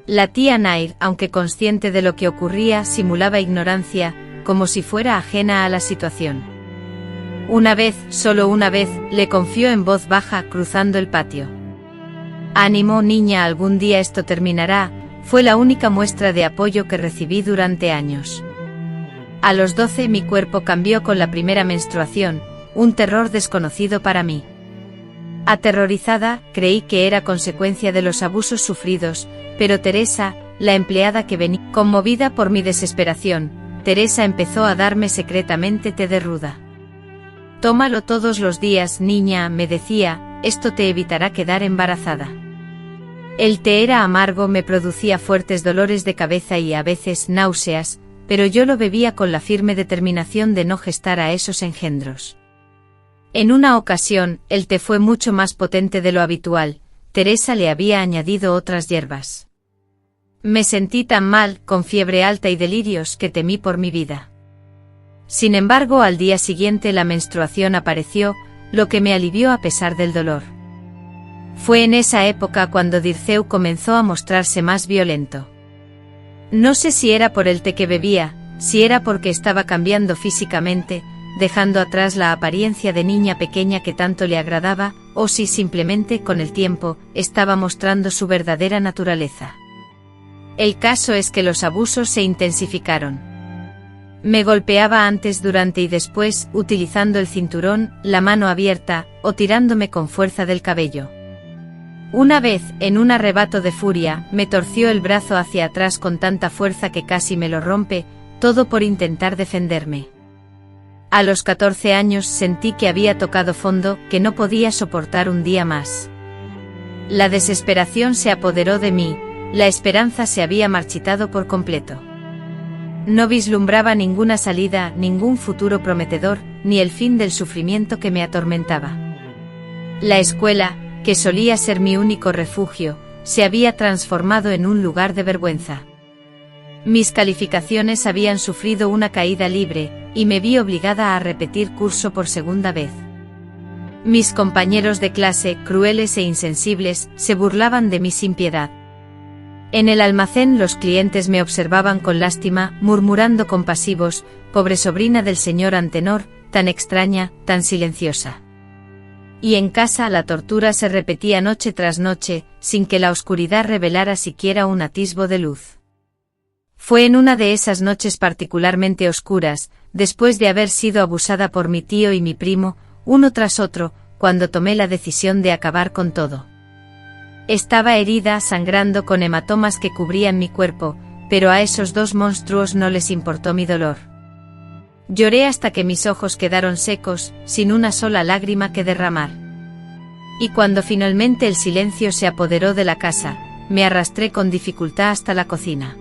A: La tía Nair, aunque consciente de lo que ocurría, simulaba ignorancia, como si fuera ajena a la situación. Una vez, solo una vez, le confió en voz baja, cruzando el patio: «Ánimo, niña, algún día esto terminará, Fue la única muestra de apoyo que recibí durante años. A los 12 mi cuerpo cambió con la primera menstruación, un terror desconocido para mí. Aterrorizada, creí que era consecuencia de los abusos sufridos, pero Teresa, la empleada que venía, conmovida por mi desesperación, Teresa empezó a darme secretamente té de ruda. Tómalo todos los días, niña, me decía, esto te evitará quedar embarazada. El té era amargo, me producía fuertes dolores de cabeza y a veces náuseas, pero yo lo bebía con la firme determinación de no gestar a esos engendros. En una ocasión, el té fue mucho más potente de lo habitual, Teresa le había añadido otras hierbas. Me sentí tan mal, con fiebre alta y delirios, que temí por mi vida. Sin embargo, al día siguiente la menstruación apareció, lo que me alivió a pesar del dolor. Fue en esa época cuando Dirceu comenzó a mostrarse más violento. No sé si era por el té que bebía, si era porque estaba cambiando físicamente, dejando atrás la apariencia de niña pequeña que tanto le agradaba, o si simplemente, con el tiempo, estaba mostrando su verdadera naturaleza. El caso es que los abusos se intensificaron. Me golpeaba antes, durante y después, utilizando el cinturón, la mano abierta, o tirándome con fuerza del cabello. Una vez, en un arrebato de furia, me torció el brazo hacia atrás con tanta fuerza que casi me lo rompe, todo por intentar defenderme. A los 14 años sentí que había tocado fondo, que no podía soportar un día más. La desesperación se apoderó de mí, la esperanza se había marchitado por completo. No vislumbraba ninguna salida, ningún futuro prometedor, ni el fin del sufrimiento que me atormentaba. La escuela, que solía ser mi único refugio, se había transformado en un lugar de vergüenza. Mis calificaciones habían sufrido una caída libre, y me vi obligada a repetir curso por segunda vez. Mis compañeros de clase, crueles e insensibles, se burlaban de mí sin piedad. En el almacén los clientes me observaban con lástima, murmurando compasivos, pobre sobrina del señor Antenor, tan extraña, tan silenciosa. Y en casa la tortura se repetía noche tras noche, sin que la oscuridad revelara siquiera un atisbo de luz. Fue en una de esas noches particularmente oscuras, después de haber sido abusada por mi tío y mi primo, uno tras otro, cuando tomé la decisión de acabar con todo. Estaba herida, sangrando, con hematomas que cubrían mi cuerpo, pero a esos dos monstruos no les importó mi dolor. Lloré hasta que mis ojos quedaron secos, sin una sola lágrima que derramar. Y cuando finalmente el silencio se apoderó de la casa, me arrastré con dificultad hasta la cocina.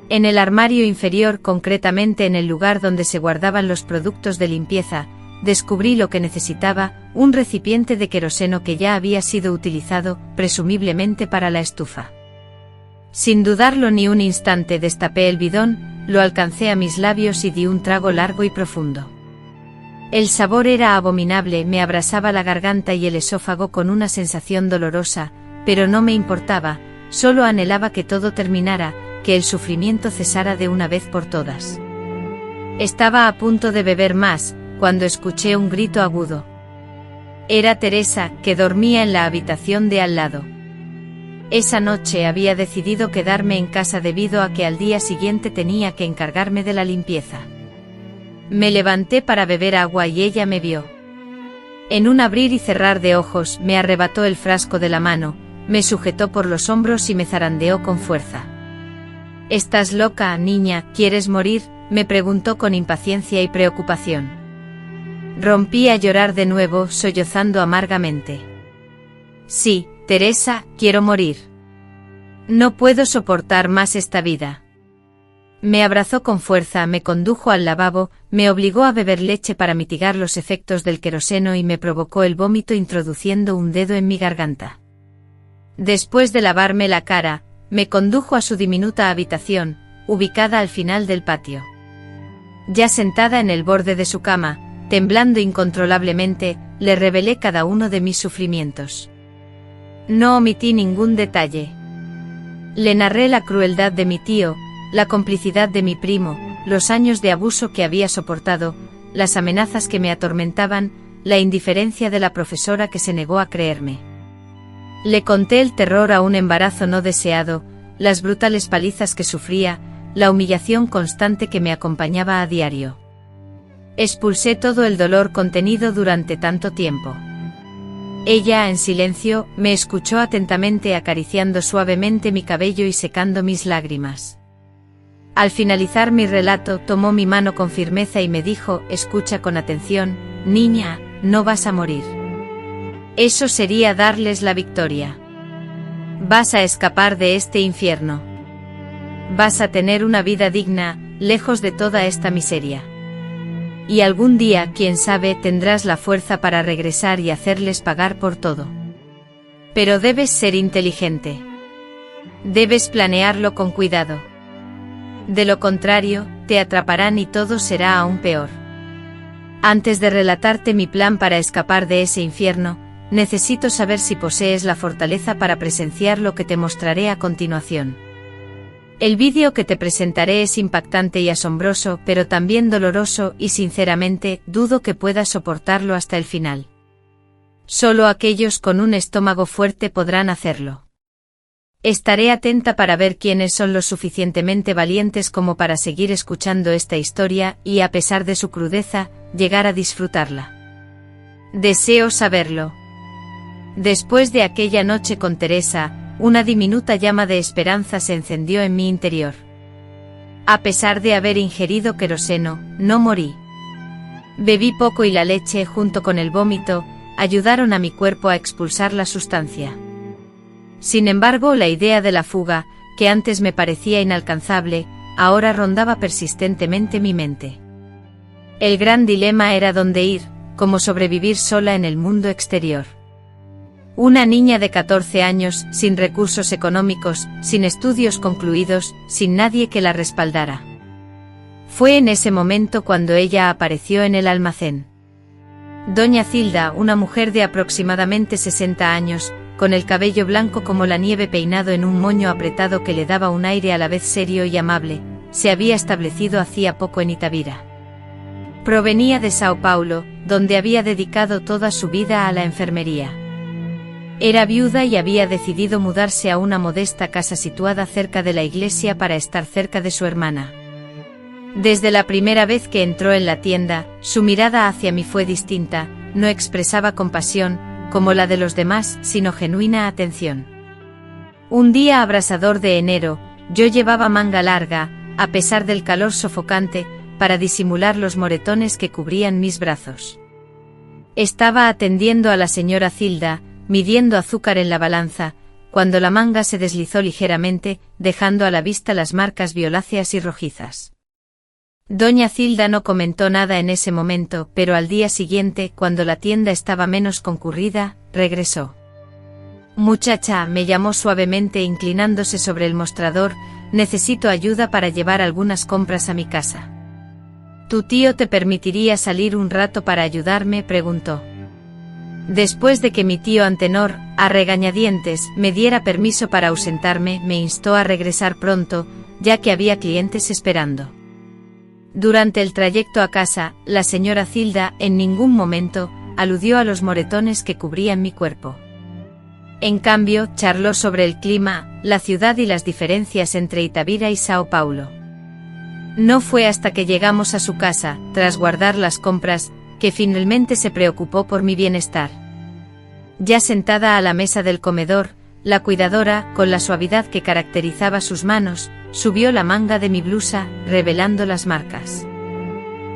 A: En el armario inferior, concretamente en el lugar donde se guardaban los productos de limpieza, descubrí lo que necesitaba, un recipiente de queroseno que ya había sido utilizado, presumiblemente para la estufa. Sin dudarlo ni un instante destapé el bidón, lo alcancé a mis labios y di un trago largo y profundo. El sabor era abominable, me abrasaba la garganta y el esófago con una sensación dolorosa, pero no me importaba, solo anhelaba que todo terminara, que el sufrimiento cesara de una vez por todas. Estaba a punto de beber más, cuando escuché un grito agudo. Era Teresa, que dormía en la habitación de al lado. Esa noche había decidido quedarme en casa debido a que al día siguiente tenía que encargarme de la limpieza. Me levanté para beber agua y ella me vio. En un abrir y cerrar de ojos, me arrebató el frasco de la mano, me sujetó por los hombros y me zarandeó con fuerza. «¿Estás loca, niña? ¿Quieres morir?», me preguntó con impaciencia y preocupación. Rompí a llorar de nuevo, sollozando amargamente. «Sí, Teresa, quiero morir. No puedo soportar más esta vida». Me abrazó con fuerza, me condujo al lavabo, me obligó a beber leche para mitigar los efectos del queroseno y me provocó el vómito introduciendo un dedo en mi garganta. Después de lavarme la cara, me condujo a su diminuta habitación, ubicada al final del patio. Ya sentada en el borde de su cama, temblando incontrolablemente, le revelé cada uno de mis sufrimientos. No omití ningún detalle. Le narré la crueldad de mi tío, la complicidad de mi primo, los años de abuso que había soportado, las amenazas que me atormentaban, la indiferencia de la profesora que se negó a creerme. Le conté el terror a un embarazo no deseado, las brutales palizas que sufría, la humillación constante que me acompañaba a diario. Expulsé todo el dolor contenido durante tanto tiempo. Ella, en silencio, me escuchó atentamente, acariciando suavemente mi cabello y secando mis lágrimas. Al finalizar mi relato, tomó mi mano con firmeza y me dijo: escucha con atención, niña, no vas a morir. Eso sería darles la victoria. Vas a escapar de este infierno. Vas a tener una vida digna, lejos de toda esta miseria. Y algún día, quién sabe, tendrás la fuerza para regresar y hacerles pagar por todo. Pero debes ser inteligente. Debes planearlo con cuidado. De lo contrario, te atraparán y todo será aún peor. Antes de relatarte mi plan para escapar de ese infierno, necesito saber si posees la fortaleza para presenciar lo que te mostraré a continuación. El vídeo que te presentaré es impactante y asombroso, pero también doloroso, y sinceramente, dudo que puedas soportarlo hasta el final. Solo aquellos con un estómago fuerte podrán hacerlo. Estaré atenta para ver quiénes son lo suficientemente valientes como para seguir escuchando esta historia y, a pesar de su crudeza, llegar a disfrutarla. Deseo saberlo. Después de aquella noche con Teresa, una diminuta llama de esperanza se encendió en mi interior. A pesar de haber ingerido queroseno, no morí. Bebí poco y la leche, junto con el vómito, ayudaron a mi cuerpo a expulsar la sustancia. Sin embargo, la idea de la fuga, que antes me parecía inalcanzable, ahora rondaba persistentemente mi mente. El gran dilema era dónde ir, cómo sobrevivir sola en el mundo exterior. Una niña de 14 años, sin recursos económicos, sin estudios concluidos, sin nadie que la respaldara. Fue en ese momento cuando ella apareció en el almacén. Doña Cilda, una mujer de aproximadamente 60 años, con el cabello blanco como la nieve peinado en un moño apretado que le daba un aire a la vez serio y amable, se había establecido hacía poco en Itabira. Provenía de Sao Paulo, donde había dedicado toda su vida a la enfermería. Era viuda y había decidido mudarse a una modesta casa situada cerca de la iglesia para estar cerca de su hermana. Desde la primera vez que entró en la tienda, su mirada hacia mí fue distinta, no expresaba compasión, como la de los demás, sino genuina atención. Un día abrasador de enero, yo llevaba manga larga, a pesar del calor sofocante, para disimular los moretones que cubrían mis brazos. Estaba atendiendo a la señora Cilda, midiendo azúcar en la balanza, cuando la manga se deslizó ligeramente, dejando a la vista las marcas violáceas y rojizas. Doña Cilda no comentó nada en ese momento, pero al día siguiente, cuando la tienda estaba menos concurrida, regresó. «Muchacha», me llamó suavemente inclinándose sobre el mostrador, «necesito ayuda para llevar algunas compras a mi casa». «¿Tu tío te permitiría salir un rato para ayudarme?», preguntó. Después de que mi tío Antenor, a regañadientes, me diera permiso para ausentarme, me instó a regresar pronto, ya que había clientes esperando. Durante el trayecto a casa, la señora Cilda, en ningún momento, aludió a los moretones que cubrían mi cuerpo. En cambio, charló sobre el clima, la ciudad y las diferencias entre Itabira y Sao Paulo. No fue hasta que llegamos a su casa, tras guardar las compras, que finalmente se preocupó por mi bienestar. Ya sentada a la mesa del comedor, la cuidadora, con la suavidad que caracterizaba sus manos, subió la manga de mi blusa, revelando las marcas.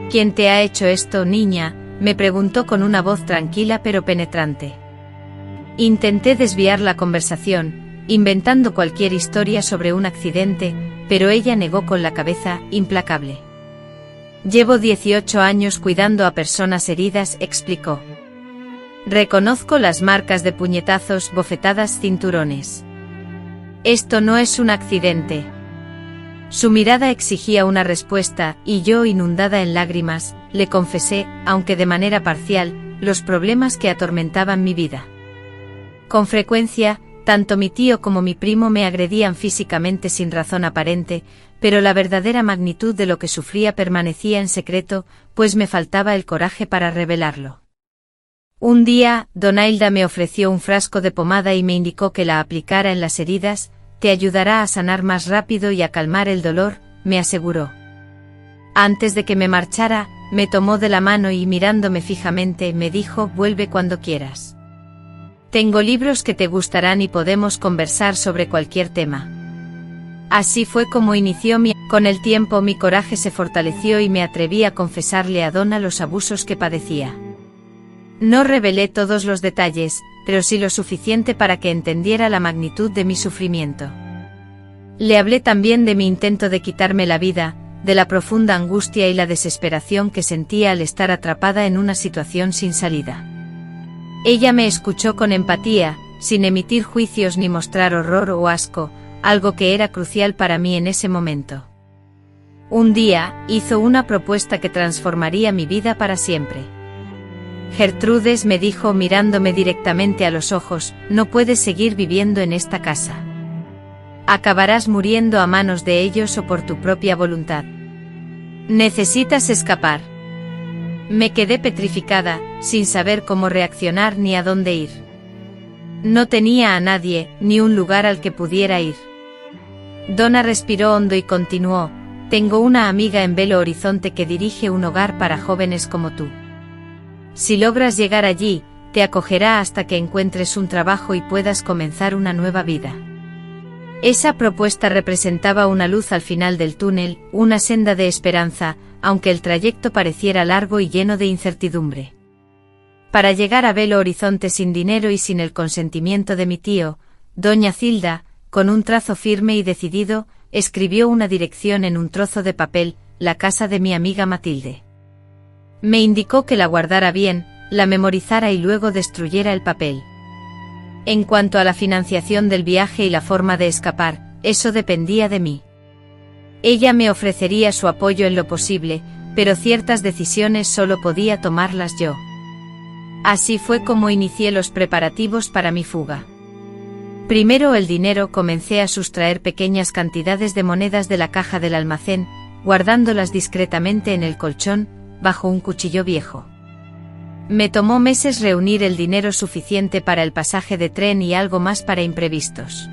A: «¿Quién te ha hecho esto, niña?», me preguntó con una voz tranquila pero penetrante. Intenté desviar la conversación, inventando cualquier historia sobre un accidente, pero ella negó con la cabeza, implacable. «Llevo 18 años cuidando a personas heridas», explicó. «Reconozco las marcas de puñetazos, bofetadas, cinturones. Esto no es un accidente». Su mirada exigía una respuesta, y yo, inundada en lágrimas, le confesé, aunque de manera parcial, los problemas que atormentaban mi vida. Con frecuencia, tanto mi tío como mi primo me agredían físicamente sin razón aparente, pero la verdadera magnitud de lo que sufría permanecía en secreto, pues me faltaba el coraje para revelarlo. Un día, Donailda me ofreció un frasco de pomada y me indicó que la aplicara en las heridas, te ayudará a sanar más rápido y a calmar el dolor, me aseguró. Antes de que me marchara, me tomó de la mano y mirándome fijamente me dijo: vuelve cuando quieras. Tengo libros que te gustarán y podemos conversar sobre cualquier tema. Así fue como inició mi... Con el tiempo mi coraje se fortaleció y me atreví a confesarle a Donna los abusos que padecía. No revelé todos los detalles, pero sí lo suficiente para que entendiera la magnitud de mi sufrimiento. Le hablé también de mi intento de quitarme la vida, de la profunda angustia y la desesperación que sentía al estar atrapada en una situación sin salida. Ella me escuchó con empatía, sin emitir juicios ni mostrar horror o asco, algo que era crucial para mí en ese momento. Un día, hizo una propuesta que transformaría mi vida para siempre. Gertrudes, me dijo mirándome directamente a los ojos, no puedes seguir viviendo en esta casa. Acabarás muriendo a manos de ellos o por tu propia voluntad. Necesitas escapar. Me quedé petrificada, sin saber cómo reaccionar ni a dónde ir. No tenía a nadie, ni un lugar al que pudiera ir. Donna respiró hondo y continuó: tengo una amiga en Belo Horizonte que dirige un hogar para jóvenes como tú. Si logras llegar allí, te acogerá hasta que encuentres un trabajo y puedas comenzar una nueva vida. Esa propuesta representaba una luz al final del túnel, una senda de esperanza, aunque el trayecto pareciera largo y lleno de incertidumbre. Para llegar a Belo Horizonte sin dinero y sin el consentimiento de mi tío, doña Cilda, con un trazo firme y decidido, escribió una dirección en un trozo de papel: la casa de mi amiga Matilde. Me indicó que la guardara bien, la memorizara y luego destruyera el papel. En cuanto a la financiación del viaje y la forma de escapar, eso dependía de mí. Ella me ofrecería su apoyo en lo posible, pero ciertas decisiones solo podía tomarlas yo. Así fue como inicié los preparativos para mi fuga. Primero el dinero, comencé a sustraer pequeñas cantidades de monedas de la caja del almacén, guardándolas discretamente en el colchón, bajo un cuchillo viejo. Me tomó meses reunir el dinero suficiente para el pasaje de tren y algo más para imprevistos.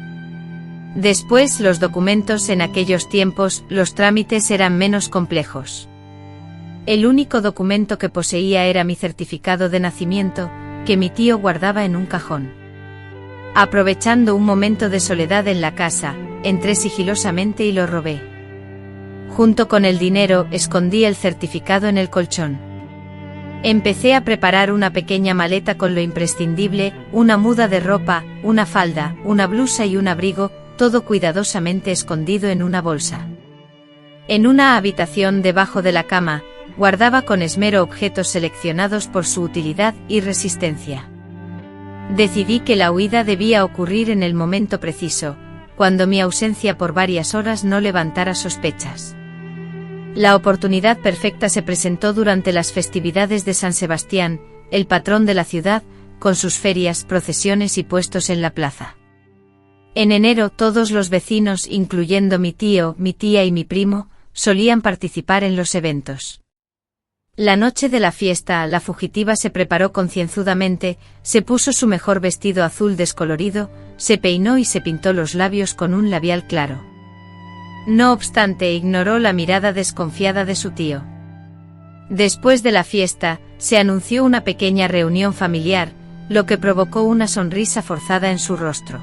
A: Después los documentos. En aquellos tiempos, los trámites eran menos complejos. El único documento que poseía era mi certificado de nacimiento, que mi tío guardaba en un cajón. Aprovechando un momento de soledad en la casa, entré sigilosamente y lo robé. Junto con el dinero, escondí el certificado en el colchón. Empecé a preparar una pequeña maleta con lo imprescindible: una muda de ropa, una falda, una blusa y un abrigo, todo cuidadosamente escondido en una bolsa. En una habitación debajo de la cama, guardaba con esmero objetos seleccionados por su utilidad y resistencia. Decidí que la huida debía ocurrir en el momento preciso, cuando mi ausencia por varias horas no levantara sospechas. La oportunidad perfecta se presentó durante las festividades de San Sebastián, el patrón de la ciudad, con sus ferias, procesiones y puestos en la plaza. En enero todos los vecinos, incluyendo mi tío, mi tía y mi primo, solían participar en los eventos. La noche de la fiesta, la fugitiva se preparó concienzudamente, se puso su mejor vestido azul descolorido, se peinó y se pintó los labios con un labial claro. No obstante, ignoró la mirada desconfiada de su tío. Después de la fiesta, se anunció una pequeña reunión familiar, lo que provocó una sonrisa forzada en su rostro.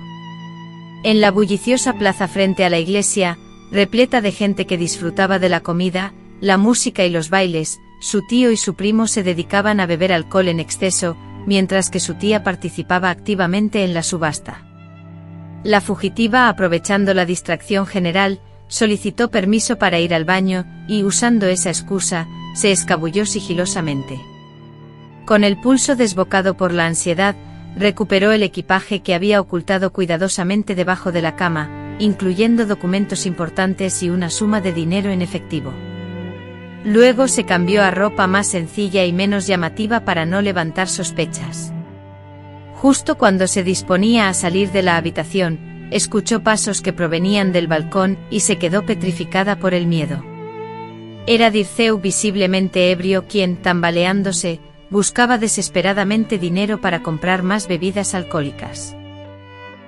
A: En la bulliciosa plaza frente a la iglesia, repleta de gente que disfrutaba de la comida, la música y los bailes, su tío y su primo se dedicaban a beber alcohol en exceso, mientras que su tía participaba activamente en la subasta. La fugitiva, aprovechando la distracción general, solicitó permiso para ir al baño, y usando esa excusa, se escabulló sigilosamente. Con el pulso desbocado por la ansiedad, recuperó el equipaje que había ocultado cuidadosamente debajo de la cama, incluyendo documentos importantes y una suma de dinero en efectivo. Luego se cambió a ropa más sencilla y menos llamativa para no levantar sospechas. Justo cuando se disponía a salir de la habitación, escuchó pasos que provenían del balcón y se quedó petrificada por el miedo. Era Dirceu, visiblemente ebrio, quien, tambaleándose, buscaba desesperadamente dinero para comprar más bebidas alcohólicas.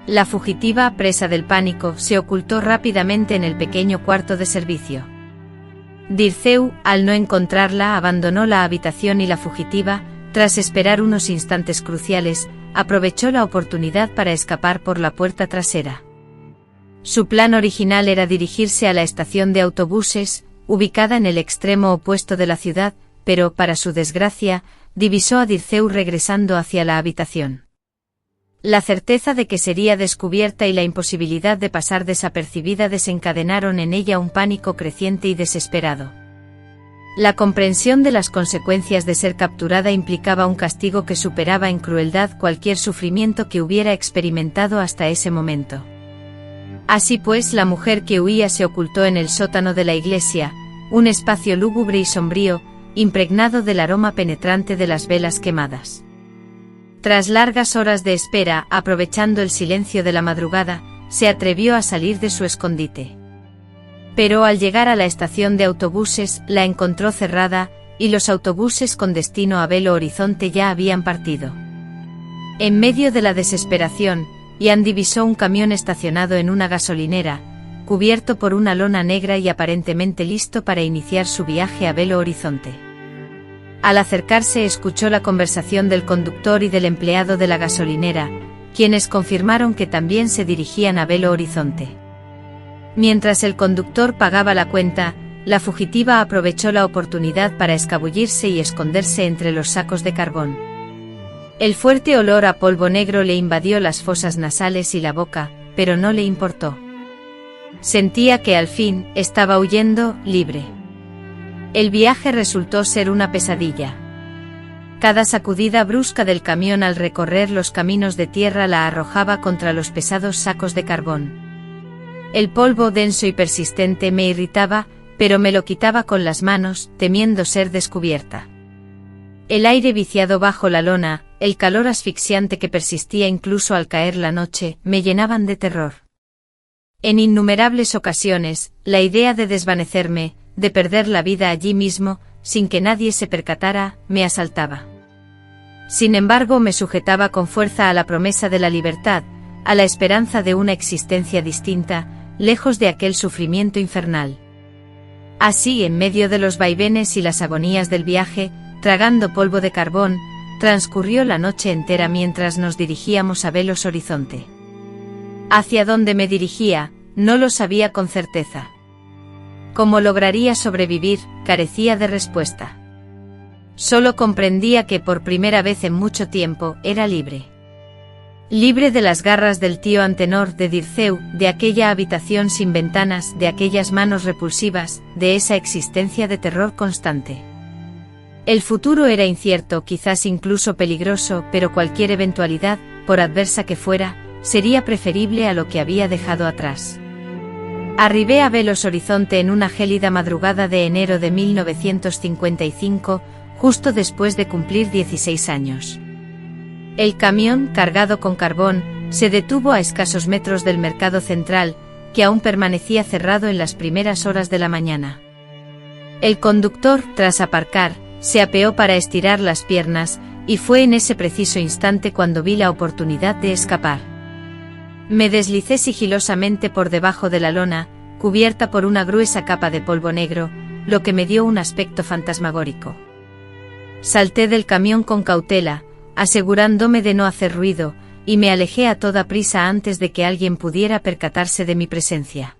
A: La fugitiva, presa del pánico, se ocultó rápidamente en el pequeño cuarto de servicio. Dirceu, al no encontrarla, abandonó la habitación y la fugitiva, tras esperar unos instantes cruciales, aprovechó la oportunidad para escapar por la puerta trasera. Su plan original era dirigirse a la estación de autobuses, ubicada en el extremo opuesto de la ciudad, pero, para su desgracia, divisó a Dirceu regresando hacia la habitación. La certeza de que sería descubierta y la imposibilidad de pasar desapercibida desencadenaron en ella un pánico creciente y desesperado. La comprensión de las consecuencias de ser capturada implicaba un castigo que superaba en crueldad cualquier sufrimiento que hubiera experimentado hasta ese momento. Así pues, la mujer que huía se ocultó en el sótano de la iglesia, un espacio lúgubre y sombrío, impregnado del aroma penetrante de las velas quemadas. Tras largas horas de espera, aprovechando el silencio de la madrugada, se atrevió a salir de su escondite. Pero al llegar a la estación de autobuses, la encontró cerrada, y los autobuses con destino a Belo Horizonte ya habían partido. En medio de la desesperación, Ian divisó un camión estacionado en una gasolinera, cubierto por una lona negra y aparentemente listo para iniciar su viaje a Belo Horizonte. Al acercarse escuchó la conversación del conductor y del empleado de la gasolinera, quienes confirmaron que también se dirigían a Belo Horizonte. Mientras el conductor pagaba la cuenta, la fugitiva aprovechó la oportunidad para escabullirse y esconderse entre los sacos de carbón. El fuerte olor a polvo negro le invadió las fosas nasales y la boca, pero no le importó. Sentía que al fin estaba huyendo, libre. El viaje resultó ser una pesadilla. Cada sacudida brusca del camión al recorrer los caminos de tierra la arrojaba contra los pesados sacos de carbón. El polvo denso y persistente me irritaba, pero me lo quitaba con las manos, temiendo ser descubierta. El aire viciado bajo la lona, el calor asfixiante que persistía incluso al caer la noche, me llenaban de terror. En innumerables ocasiones, la idea de desvanecerme, de perder la vida allí mismo, sin que nadie se percatara, me asaltaba. Sin embargo, me sujetaba con fuerza a la promesa de la libertad, a la esperanza de una existencia distinta, lejos de aquel sufrimiento infernal. Así, en medio de los vaivenes y las agonías del viaje, tragando polvo de carbón, transcurrió la noche entera mientras nos dirigíamos a Belo Horizonte. Hacia dónde me dirigía, no lo sabía con certeza. ¿Cómo lograría sobrevivir? Carecía de respuesta. Solo comprendía que por primera vez en mucho tiempo era libre. Libre de las garras del tío Antenor, de Dirceu, de aquella habitación sin ventanas, de aquellas manos repulsivas, de esa existencia de terror constante. El futuro era incierto, quizás incluso peligroso, pero cualquier eventualidad, por adversa que fuera, sería preferible a lo que había dejado atrás. Arribé a Belo Horizonte en una gélida madrugada de enero de 1955, justo después de cumplir 16 años. El camión, cargado con carbón, se detuvo a escasos metros del mercado central, que aún permanecía cerrado en las primeras horas de la mañana. El conductor, tras aparcar, se apeó para estirar las piernas, y fue en ese preciso instante cuando vi la oportunidad de escapar. Me deslicé sigilosamente por debajo de la lona, cubierta por una gruesa capa de polvo negro, lo que me dio un aspecto fantasmagórico. Salté del camión con cautela, asegurándome de no hacer ruido, y me alejé a toda prisa antes de que alguien pudiera percatarse de mi presencia.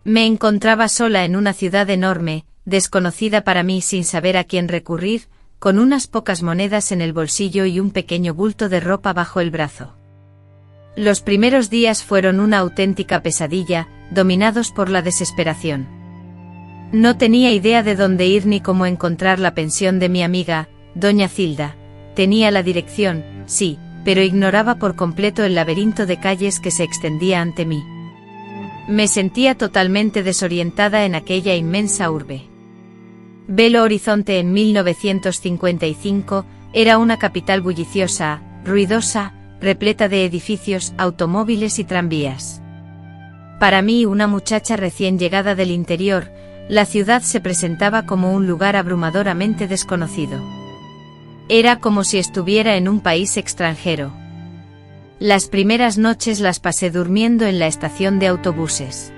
A: Me encontraba sola en una ciudad enorme, desconocida para mí, sin saber a quién recurrir, con unas pocas monedas en el bolsillo y un pequeño bulto de ropa bajo el brazo. Los primeros días fueron una auténtica pesadilla, dominados por la desesperación. No tenía idea de dónde ir ni cómo encontrar la pensión de mi amiga, doña Cilda. Tenía la dirección, sí, pero ignoraba por completo el laberinto de calles que se extendía ante mí. Me sentía totalmente desorientada en aquella inmensa urbe. Belo Horizonte en 1955 era una capital bulliciosa, ruidosa, repleta de edificios, automóviles y tranvías. Para mí, una muchacha recién llegada del interior, la ciudad se presentaba como un lugar abrumadoramente desconocido. Era como si estuviera en un país extranjero. Las primeras noches las pasé durmiendo en la estación de autobuses.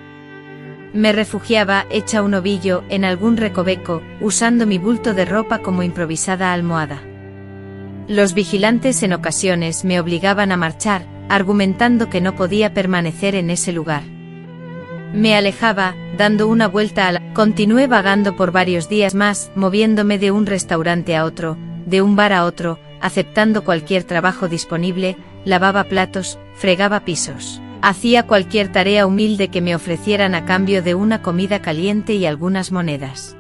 A: Me refugiaba, hecha un ovillo, en algún recoveco, usando mi bulto de ropa como improvisada almohada. Los vigilantes en ocasiones me obligaban a marchar, argumentando que no podía permanecer en ese lugar. Me alejaba, dando una vuelta a la... Continué vagando por varios días más, moviéndome de un restaurante a otro, de un bar a otro, aceptando cualquier trabajo disponible, lavaba platos, fregaba pisos. Hacía cualquier tarea humilde que me ofrecieran a cambio de una comida caliente y algunas monedas.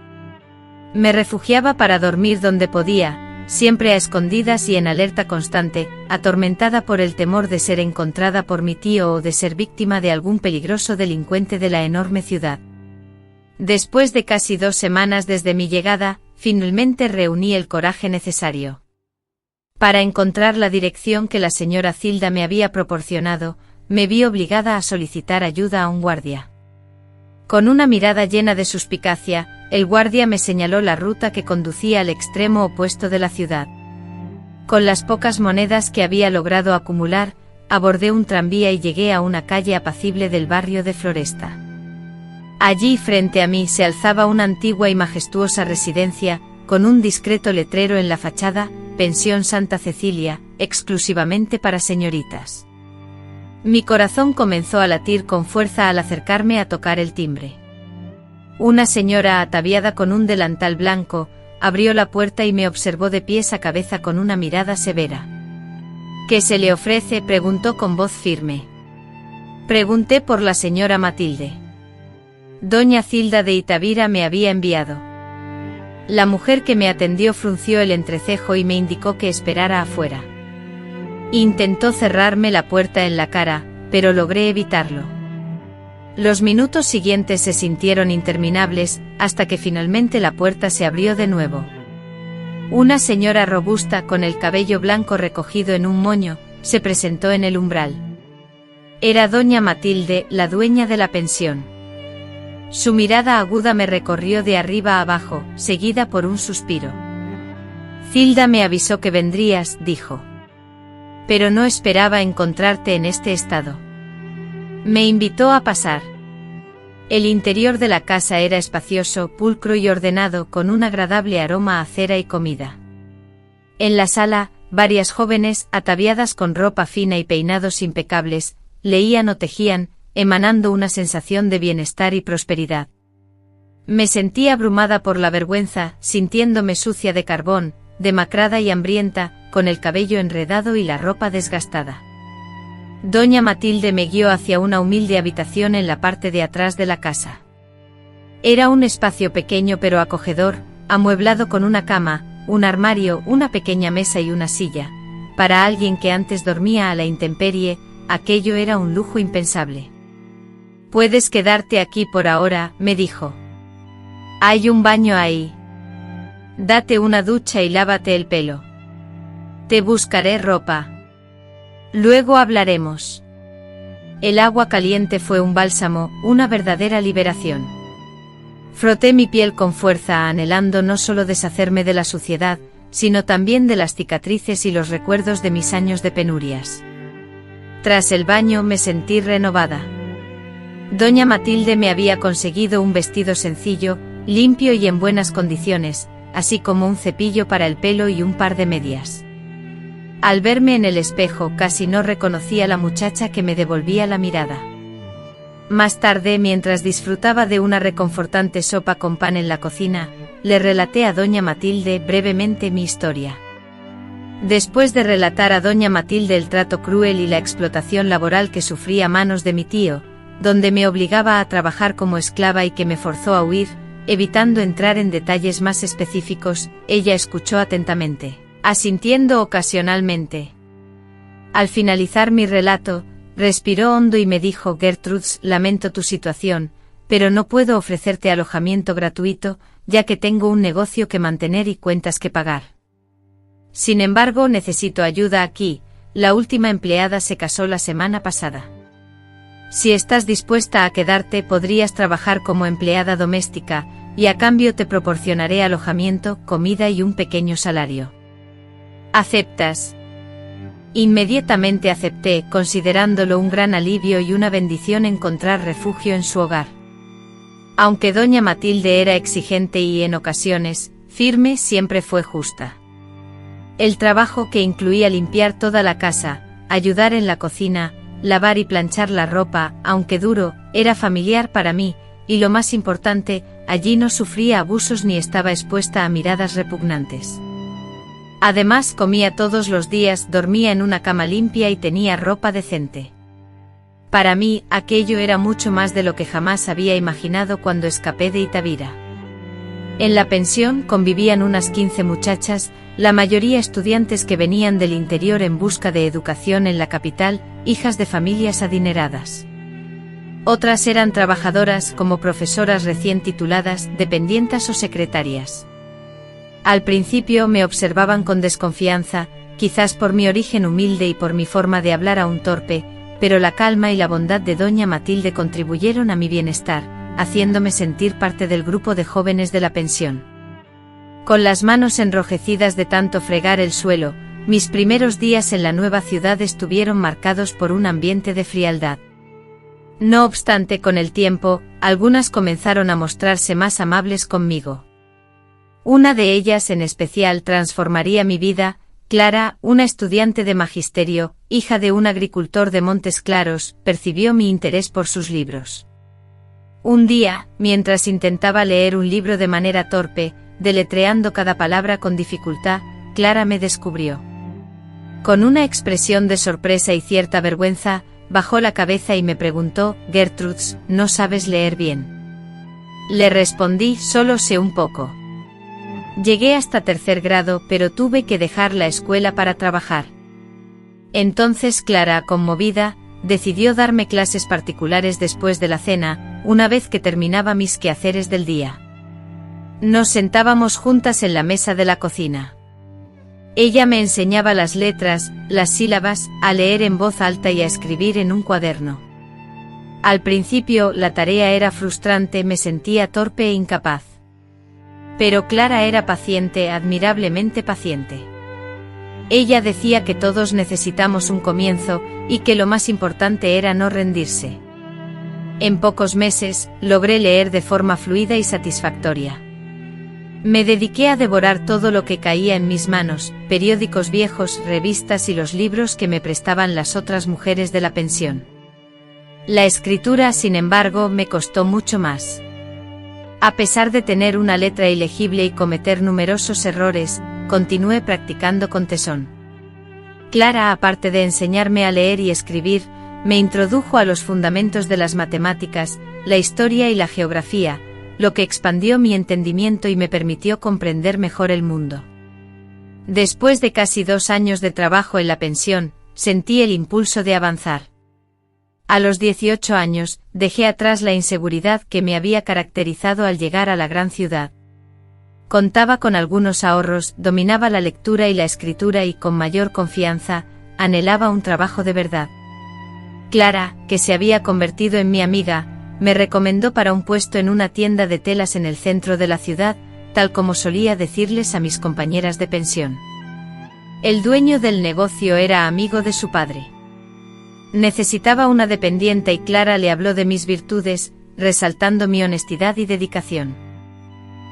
A: Me refugiaba para dormir donde podía, siempre a escondidas y en alerta constante, atormentada por el temor de ser encontrada por mi tío o de ser víctima de algún peligroso delincuente de la enorme ciudad. Después de casi 2 semanas desde mi llegada, finalmente reuní el coraje necesario para encontrar la dirección que la señora Zilda me había proporcionado. Me vi obligada a solicitar ayuda a un guardia. Con una mirada llena de suspicacia, el guardia me señaló la ruta que conducía al extremo opuesto de la ciudad. Con las pocas monedas que había logrado acumular, abordé un tranvía y llegué a una calle apacible del barrio de Floresta. Allí frente a mí se alzaba una antigua y majestuosa residencia, con un discreto letrero en la fachada, Pensión Santa Cecilia, exclusivamente para señoritas. Mi corazón comenzó a latir con fuerza al acercarme a tocar el timbre. Una señora ataviada con un delantal blanco, abrió la puerta y me observó de pies a cabeza con una mirada severa. ¿Qué se le ofrece?, preguntó con voz firme. Pregunté por la señora Matilde. Doña Zilda de Itavira me había enviado. La mujer que me atendió frunció el entrecejo y me indicó que esperara afuera. Intentó cerrarme la puerta en la cara, pero logré evitarlo. Los minutos siguientes se sintieron interminables, hasta que finalmente la puerta se abrió de nuevo. Una señora robusta con el cabello blanco recogido en un moño, se presentó en el umbral. Era doña Matilde, la dueña de la pensión. Su mirada aguda me recorrió de arriba a abajo, seguida por un suspiro. Zilda me avisó que vendrías, dijo. Pero no esperaba encontrarte en este estado. Me invitó a pasar. El interior de la casa era espacioso, pulcro y ordenado, con un agradable aroma a cera y comida. En la sala, varias jóvenes, ataviadas con ropa fina y peinados impecables, leían o tejían, emanando una sensación de bienestar y prosperidad. Me sentí abrumada por la vergüenza, sintiéndome sucia de carbón, demacrada y hambrienta, con el cabello enredado y la ropa desgastada. Doña Matilde me guió hacia una humilde habitación en la parte de atrás de la casa. Era un espacio pequeño pero acogedor, amueblado con una cama, un armario, una pequeña mesa y una silla. Para alguien que antes dormía a la intemperie, aquello era un lujo impensable. «Puedes quedarte aquí por ahora», me dijo. «Hay un baño ahí. Date una ducha y lávate el pelo. Te buscaré ropa. Luego hablaremos». El agua caliente fue un bálsamo, una verdadera liberación. Froté mi piel con fuerza, anhelando no solo deshacerme de la suciedad, sino también de las cicatrices y los recuerdos de mis años de penurias. Tras el baño me sentí renovada. Doña Matilde me había conseguido un vestido sencillo, limpio y en buenas condiciones, así como un cepillo para el pelo y un par de medias. Al verme en el espejo casi no reconocí a la muchacha que me devolvía la mirada. Más tarde, mientras disfrutaba de una reconfortante sopa con pan en la cocina, le relaté a doña Matilde brevemente mi historia. Después de relatar a doña Matilde el trato cruel y la explotación laboral que sufrí a manos de mi tío, donde me obligaba a trabajar como esclava y que me forzó a huir, evitando entrar en detalles más específicos, ella escuchó atentamente, asintiendo ocasionalmente. Al finalizar mi relato, respiró hondo y me dijo: «Gertrudes, lamento tu situación, pero no puedo ofrecerte alojamiento gratuito, ya que tengo un negocio que mantener y cuentas que pagar. Sin embargo, necesito ayuda aquí, la última empleada se casó la semana pasada. Si estás dispuesta a quedarte, podrías trabajar como empleada doméstica, y a cambio te proporcionaré alojamiento, comida y un pequeño salario. ¿Aceptas?». Inmediatamente acepté, considerándolo un gran alivio y una bendición encontrar refugio en su hogar. Aunque doña Matilde era exigente y, en ocasiones, firme, siempre fue justa. El trabajo, que incluía limpiar toda la casa, ayudar en la cocina, lavar y planchar la ropa, aunque duro, era familiar para mí, y lo más importante, allí no sufría abusos ni estaba expuesta a miradas repugnantes. Además, comía todos los días, dormía en una cama limpia y tenía ropa decente. Para mí, aquello era mucho más de lo que jamás había imaginado cuando escapé de Itabira. En la pensión convivían unas 15 muchachas, la mayoría estudiantes que venían del interior en busca de educación en la capital, hijas de familias adineradas. Otras eran trabajadoras, como profesoras recién tituladas, dependientas o secretarias. Al principio me observaban con desconfianza, quizás por mi origen humilde y por mi forma de hablar aún torpe, pero la calma y la bondad de doña Matilde contribuyeron a mi bienestar, haciéndome sentir parte del grupo de jóvenes de la pensión. Con las manos enrojecidas de tanto fregar el suelo, mis primeros días en la nueva ciudad estuvieron marcados por un ambiente de frialdad. No obstante, con el tiempo, algunas comenzaron a mostrarse más amables conmigo. Una de ellas en especial transformaría mi vida. Clara, una estudiante de magisterio, hija de un agricultor de Montes Claros, percibió mi interés por sus libros. Un día, mientras intentaba leer un libro de manera torpe, deletreando cada palabra con dificultad, Clara me descubrió. Con una expresión de sorpresa y cierta vergüenza, bajó la cabeza y me preguntó: «Gertrude, ¿no sabes leer bien?». Le respondí: «Solo sé un poco». Llegué hasta 3er grado, pero tuve que dejar la escuela para trabajar. Entonces Clara, conmovida, decidió darme clases particulares después de la cena, una vez que terminaba mis quehaceres del día. Nos sentábamos juntas en la mesa de la cocina. Ella me enseñaba las letras, las sílabas, a leer en voz alta y a escribir en un cuaderno. Al principio la tarea era frustrante, me sentía torpe e incapaz. Pero Clara era paciente, admirablemente paciente. Ella decía que todos necesitamos un comienzo, y que lo más importante era no rendirse. En pocos meses, logré leer de forma fluida y satisfactoria. Me dediqué a devorar todo lo que caía en mis manos, periódicos viejos, revistas y los libros que me prestaban las otras mujeres de la pensión. La escritura, sin embargo, me costó mucho más. A pesar de tener una letra ilegible y cometer numerosos errores, continué practicando con tesón. Clara, aparte de enseñarme a leer y escribir, me introdujo a los fundamentos de las matemáticas, la historia y la geografía, lo que expandió mi entendimiento y me permitió comprender mejor el mundo. Después de casi 2 años de trabajo en la pensión, sentí el impulso de avanzar. A los 18 años, dejé atrás la inseguridad que me había caracterizado al llegar a la gran ciudad. Contaba con algunos ahorros, dominaba la lectura y la escritura y, con mayor confianza, anhelaba un trabajo de verdad. Clara, que se había convertido en mi amiga, me recomendó para un puesto en una tienda de telas en el centro de la ciudad, tal como solía decirles a mis compañeras de pensión. El dueño del negocio era amigo de su padre. Necesitaba una dependiente y Clara le habló de mis virtudes, resaltando mi honestidad y dedicación.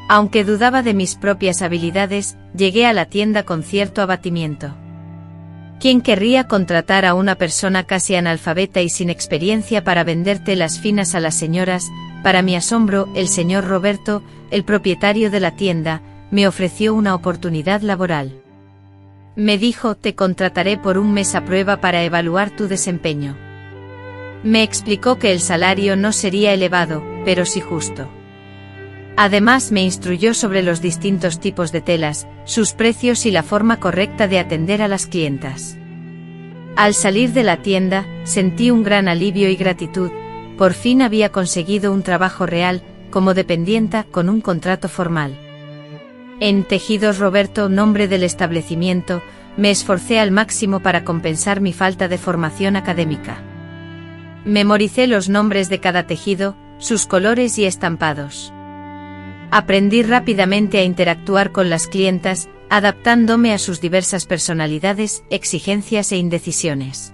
A: Aunque dudaba de mis propias habilidades, llegué a la tienda con cierto abatimiento. ¿Quién querría contratar a una persona casi analfabeta y sin experiencia para vender telas finas a las señoras? Para mi asombro, el señor Roberto, el propietario de la tienda, me ofreció una oportunidad laboral. Me dijo: «Te contrataré por un mes a prueba para evaluar tu desempeño». Me explicó que el salario no sería elevado, pero sí justo. Además me instruyó sobre los distintos tipos de telas, sus precios y la forma correcta de atender a las clientas. Al salir de la tienda, sentí un gran alivio y gratitud, por fin había conseguido un trabajo real, como dependienta, con un contrato formal. En Tejidos Roberto, nombre del establecimiento, me esforcé al máximo para compensar mi falta de formación académica. Memoricé los nombres de cada tejido, sus colores y estampados. Aprendí rápidamente a interactuar con las clientas, adaptándome a sus diversas personalidades, exigencias e indecisiones.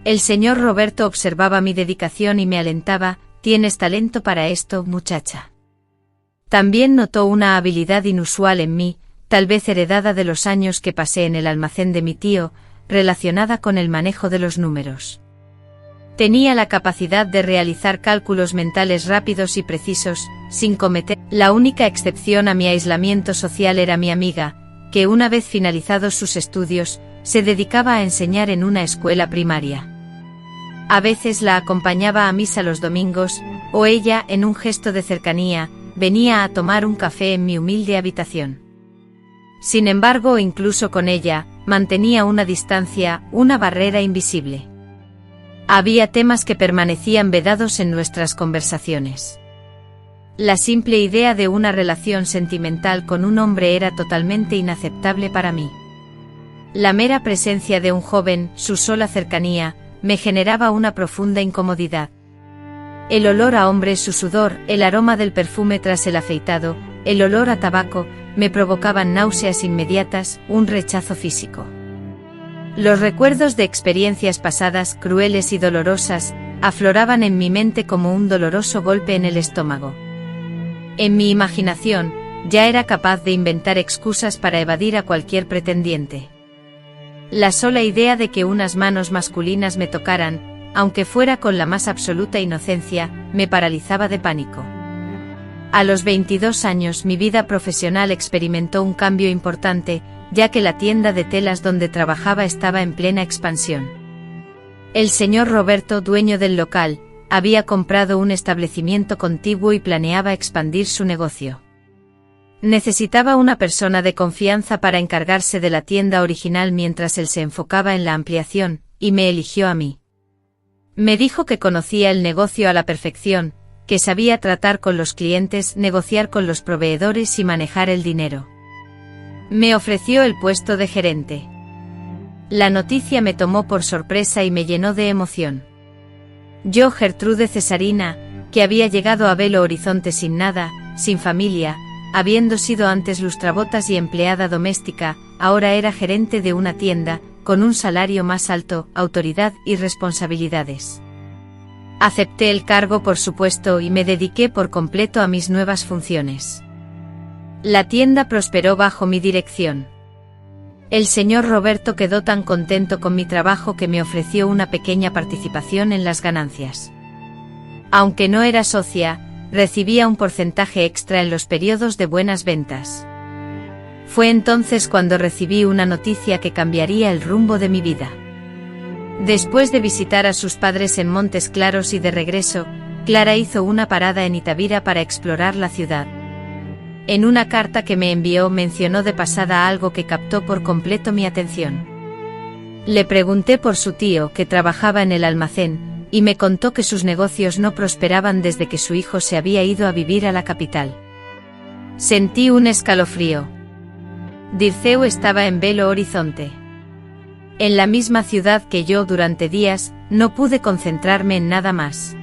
A: El señor Roberto observaba mi dedicación y me alentaba: «Tienes talento para esto, muchacha». También notó una habilidad inusual en mí, tal vez heredada de los años que pasé en el almacén de mi tío, relacionada con el manejo de los números. Tenía la capacidad de realizar cálculos mentales rápidos y precisos, sin cometer. La única excepción a mi aislamiento social era mi amiga, que una vez finalizados sus estudios, se dedicaba a enseñar en una escuela primaria. A veces la acompañaba a misa los domingos, o ella, en un gesto de cercanía, venía a tomar un café en mi humilde habitación. Sin embargo, incluso con ella, mantenía una distancia, una barrera invisible. Había temas que permanecían vedados en nuestras conversaciones. La simple idea de una relación sentimental con un hombre era totalmente inaceptable para mí. La mera presencia de un joven, su sola cercanía, me generaba una profunda incomodidad. El olor a hombre, su sudor, el aroma del perfume tras el afeitado, el olor a tabaco, me provocaban náuseas inmediatas, un rechazo físico. Los recuerdos de experiencias pasadas, crueles y dolorosas, afloraban en mi mente como un doloroso golpe en el estómago. En mi imaginación, ya era capaz de inventar excusas para evadir a cualquier pretendiente. La sola idea de que unas manos masculinas me tocaran, aunque fuera con la más absoluta inocencia, me paralizaba de pánico. A los 22 años mi vida profesional experimentó un cambio importante, ya que la tienda de telas donde trabajaba estaba en plena expansión. El señor Roberto, dueño del local, había comprado un establecimiento contiguo y planeaba expandir su negocio. Necesitaba una persona de confianza para encargarse de la tienda original mientras él se enfocaba en la ampliación, y me eligió a mí. Me dijo que conocía el negocio a la perfección, que sabía tratar con los clientes, negociar con los proveedores y manejar el dinero. Me ofreció el puesto de gerente. La noticia me tomó por sorpresa y me llenó de emoción. Yo, Gertrude Cesarina, que había llegado a Belo Horizonte sin nada, sin familia, habiendo sido antes lustrabotas y empleada doméstica, ahora era gerente de una tienda, con un salario más alto, autoridad y responsabilidades. Acepté el cargo, por supuesto, y me dediqué por completo a mis nuevas funciones. La tienda prosperó bajo mi dirección. El señor Roberto quedó tan contento con mi trabajo que me ofreció una pequeña participación en las ganancias. Aunque no era socia, recibía un porcentaje extra en los periodos de buenas ventas. Fue entonces cuando recibí una noticia que cambiaría el rumbo de mi vida. Después de visitar a sus padres en Montes Claros y de regreso, Clara hizo una parada en Itabira para explorar la ciudad. En una carta que me envió mencionó de pasada algo que captó por completo mi atención. Le pregunté por su tío, que trabajaba en el almacén, y me contó que sus negocios no prosperaban desde que su hijo se había ido a vivir a la capital. Sentí un escalofrío. Dirceu estaba en Belo Horizonte. En la misma ciudad que yo. Durante días, no pude concentrarme en nada más.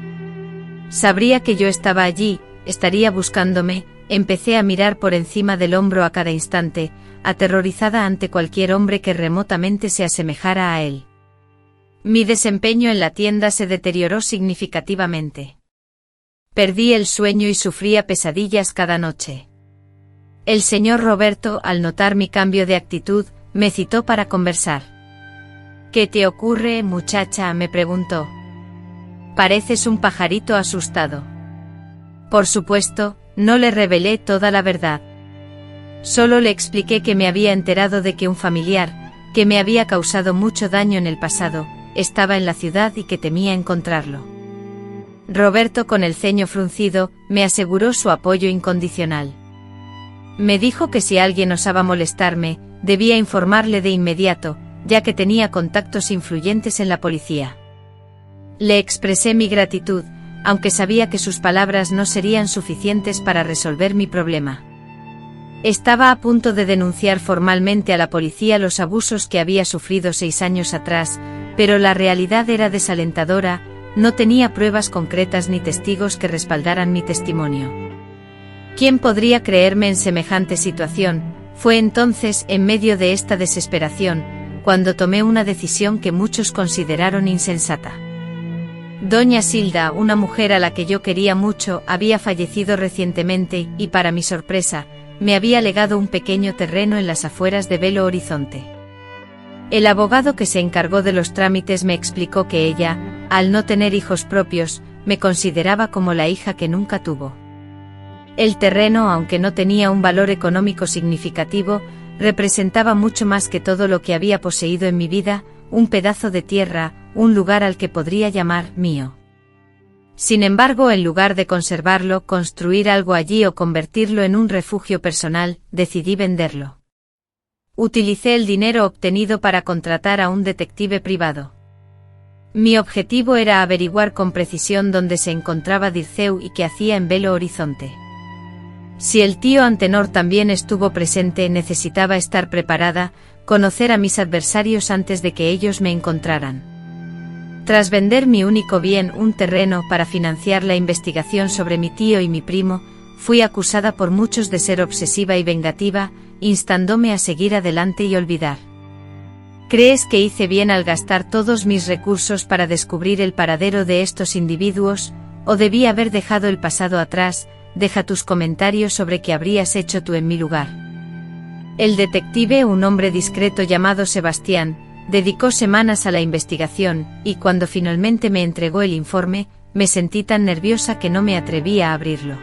A: Sabría que yo estaba allí, estaría buscándome. Empecé a mirar por encima del hombro a cada instante, aterrorizada ante cualquier hombre que remotamente se asemejara a él. Mi desempeño en la tienda se deterioró significativamente. Perdí el sueño y sufría pesadillas cada noche. El señor Roberto, al notar mi cambio de actitud, me citó para conversar. «¿Qué te ocurre, muchacha?», me preguntó. «Pareces un pajarito asustado». Por supuesto, no le revelé toda la verdad. Solo le expliqué que me había enterado de que un familiar, que me había causado mucho daño en el pasado, estaba en la ciudad y que temía encontrarlo. Roberto, con el ceño fruncido, me aseguró su apoyo incondicional. Me dijo que si alguien osaba molestarme, debía informarle de inmediato, ya que tenía contactos influyentes en la policía. Le expresé mi gratitud, aunque sabía que sus palabras no serían suficientes para resolver mi problema. Estaba a punto de denunciar formalmente a la policía los abusos que había sufrido 6 años atrás, pero la realidad era desalentadora, no tenía pruebas concretas ni testigos que respaldaran mi testimonio. ¿Quién podría creerme en semejante situación? Fue entonces, en medio de esta desesperación, cuando tomé una decisión que muchos consideraron insensata. Doña Silda, una mujer a la que yo quería mucho, había fallecido recientemente y, para mi sorpresa, me había legado un pequeño terreno en las afueras de Belo Horizonte. El abogado que se encargó de los trámites me explicó que ella, al no tener hijos propios, me consideraba como la hija que nunca tuvo. El terreno, aunque no tenía un valor económico significativo, representaba mucho más que todo lo que había poseído en mi vida, un pedazo de tierra, un lugar al que podría llamar mío. Sin embargo, en lugar de conservarlo, construir algo allí o convertirlo en un refugio personal, decidí venderlo. Utilicé el dinero obtenido para contratar a un detective privado. Mi objetivo era averiguar con precisión dónde se encontraba Dirceu y qué hacía en Belo Horizonte. Si el tío Antenor también estuvo presente, necesitaba estar preparada, conocer a mis adversarios antes de que ellos me encontraran. Tras vender mi único bien, un terreno, para financiar la investigación sobre mi tío y mi primo, fui acusada por muchos de ser obsesiva y vengativa, instándome a seguir adelante y olvidar. ¿Crees que hice bien al gastar todos mis recursos para descubrir el paradero de estos individuos, o debí haber dejado el pasado atrás? Deja tus comentarios sobre qué habrías hecho tú en mi lugar. El detective, un hombre discreto llamado Sebastián, dedicó semanas a la investigación, y cuando finalmente me entregó el informe, me sentí tan nerviosa que no me atreví a abrirlo.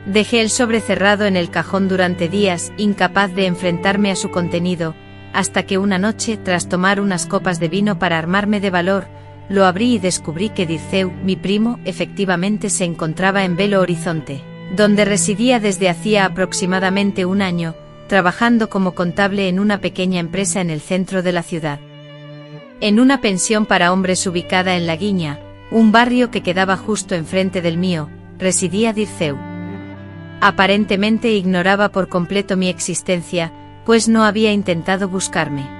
A: Dejé el sobre cerrado en el cajón durante días, incapaz de enfrentarme a su contenido, hasta que una noche, tras tomar unas copas de vino para armarme de valor, lo abrí y descubrí que Dirceu, mi primo, efectivamente se encontraba en Belo Horizonte, donde residía desde hacía aproximadamente un año, trabajando como contable en una pequeña empresa en el centro de la ciudad. En una pensión para hombres ubicada en La Guiña, un barrio que quedaba justo enfrente del mío, residía Dirceu. Aparentemente ignoraba por completo mi existencia, pues no había intentado buscarme.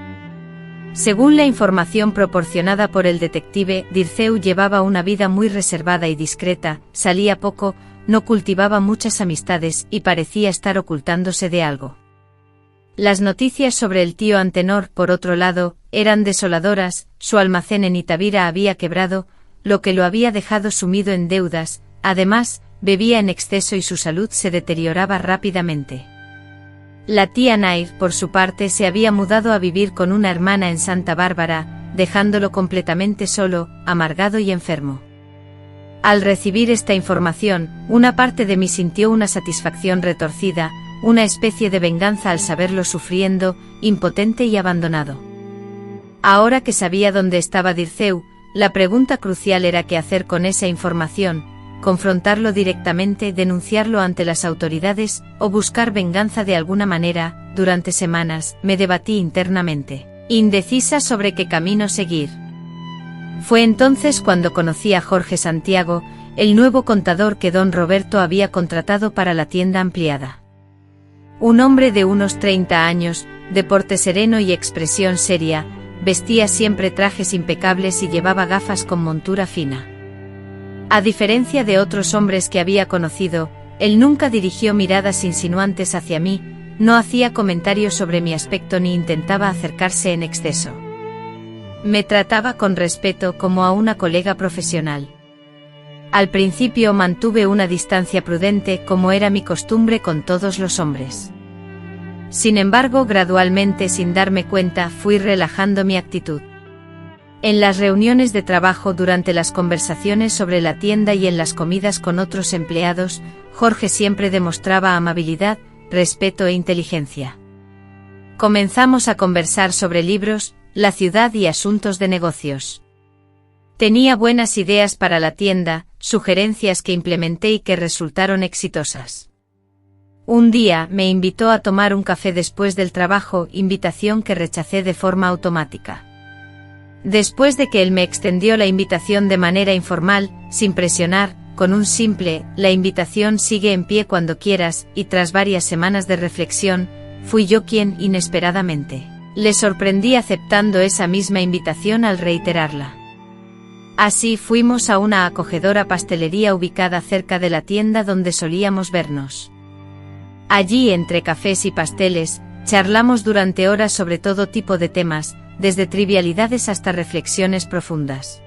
A: Según la información proporcionada por el detective, Dirceu llevaba una vida muy reservada y discreta, salía poco, no cultivaba muchas amistades y parecía estar ocultándose de algo. Las noticias sobre el tío Antenor, por otro lado, eran desoladoras. Su almacén en Itavira había quebrado, lo que lo había dejado sumido en deudas, además, bebía en exceso y su salud se deterioraba rápidamente. La tía Nair, por su parte, se había mudado a vivir con una hermana en Santa Bárbara, dejándolo completamente solo, amargado y enfermo. Al recibir esta información, una parte de mí sintió una satisfacción retorcida, una especie de venganza al saberlo sufriendo, impotente y abandonado. Ahora que sabía dónde estaba Dirceu, la pregunta crucial era qué hacer con esa información: confrontarlo directamente, denunciarlo ante las autoridades, o buscar venganza de alguna manera. Durante semanas, me debatí internamente, indecisa sobre qué camino seguir. Fue entonces cuando conocí a Jorge Santiago, el nuevo contador que don Roberto había contratado para la tienda ampliada. Un hombre de unos 30 años, de porte sereno y expresión seria, vestía siempre trajes impecables y llevaba gafas con montura fina. A diferencia de otros hombres que había conocido, él nunca dirigió miradas insinuantes hacia mí, no hacía comentarios sobre mi aspecto ni intentaba acercarse en exceso. Me trataba con respeto, como a una colega profesional. Al principio mantuve una distancia prudente, como era mi costumbre con todos los hombres. Sin embargo, gradualmente, sin darme cuenta, fui relajando mi actitud. En las reuniones de trabajo, durante las conversaciones sobre la tienda y en las comidas con otros empleados, Jorge siempre demostraba amabilidad, respeto e inteligencia. Comenzamos a conversar sobre libros, la ciudad y asuntos de negocios. Tenía buenas ideas para la tienda, sugerencias que implementé y que resultaron exitosas. Un día me invitó a tomar un café después del trabajo, invitación que rechacé de forma automática. Después de que él me extendió la invitación de manera informal, sin presionar, con un simple "la invitación sigue en pie cuando quieras", y tras varias semanas de reflexión, fui yo quien, inesperadamente, le sorprendí aceptando esa misma invitación al reiterarla. Así fuimos a una acogedora pastelería ubicada cerca de la tienda donde solíamos vernos. Allí, entre cafés y pasteles, charlamos durante horas sobre todo tipo de temas, desde trivialidades hasta reflexiones profundas.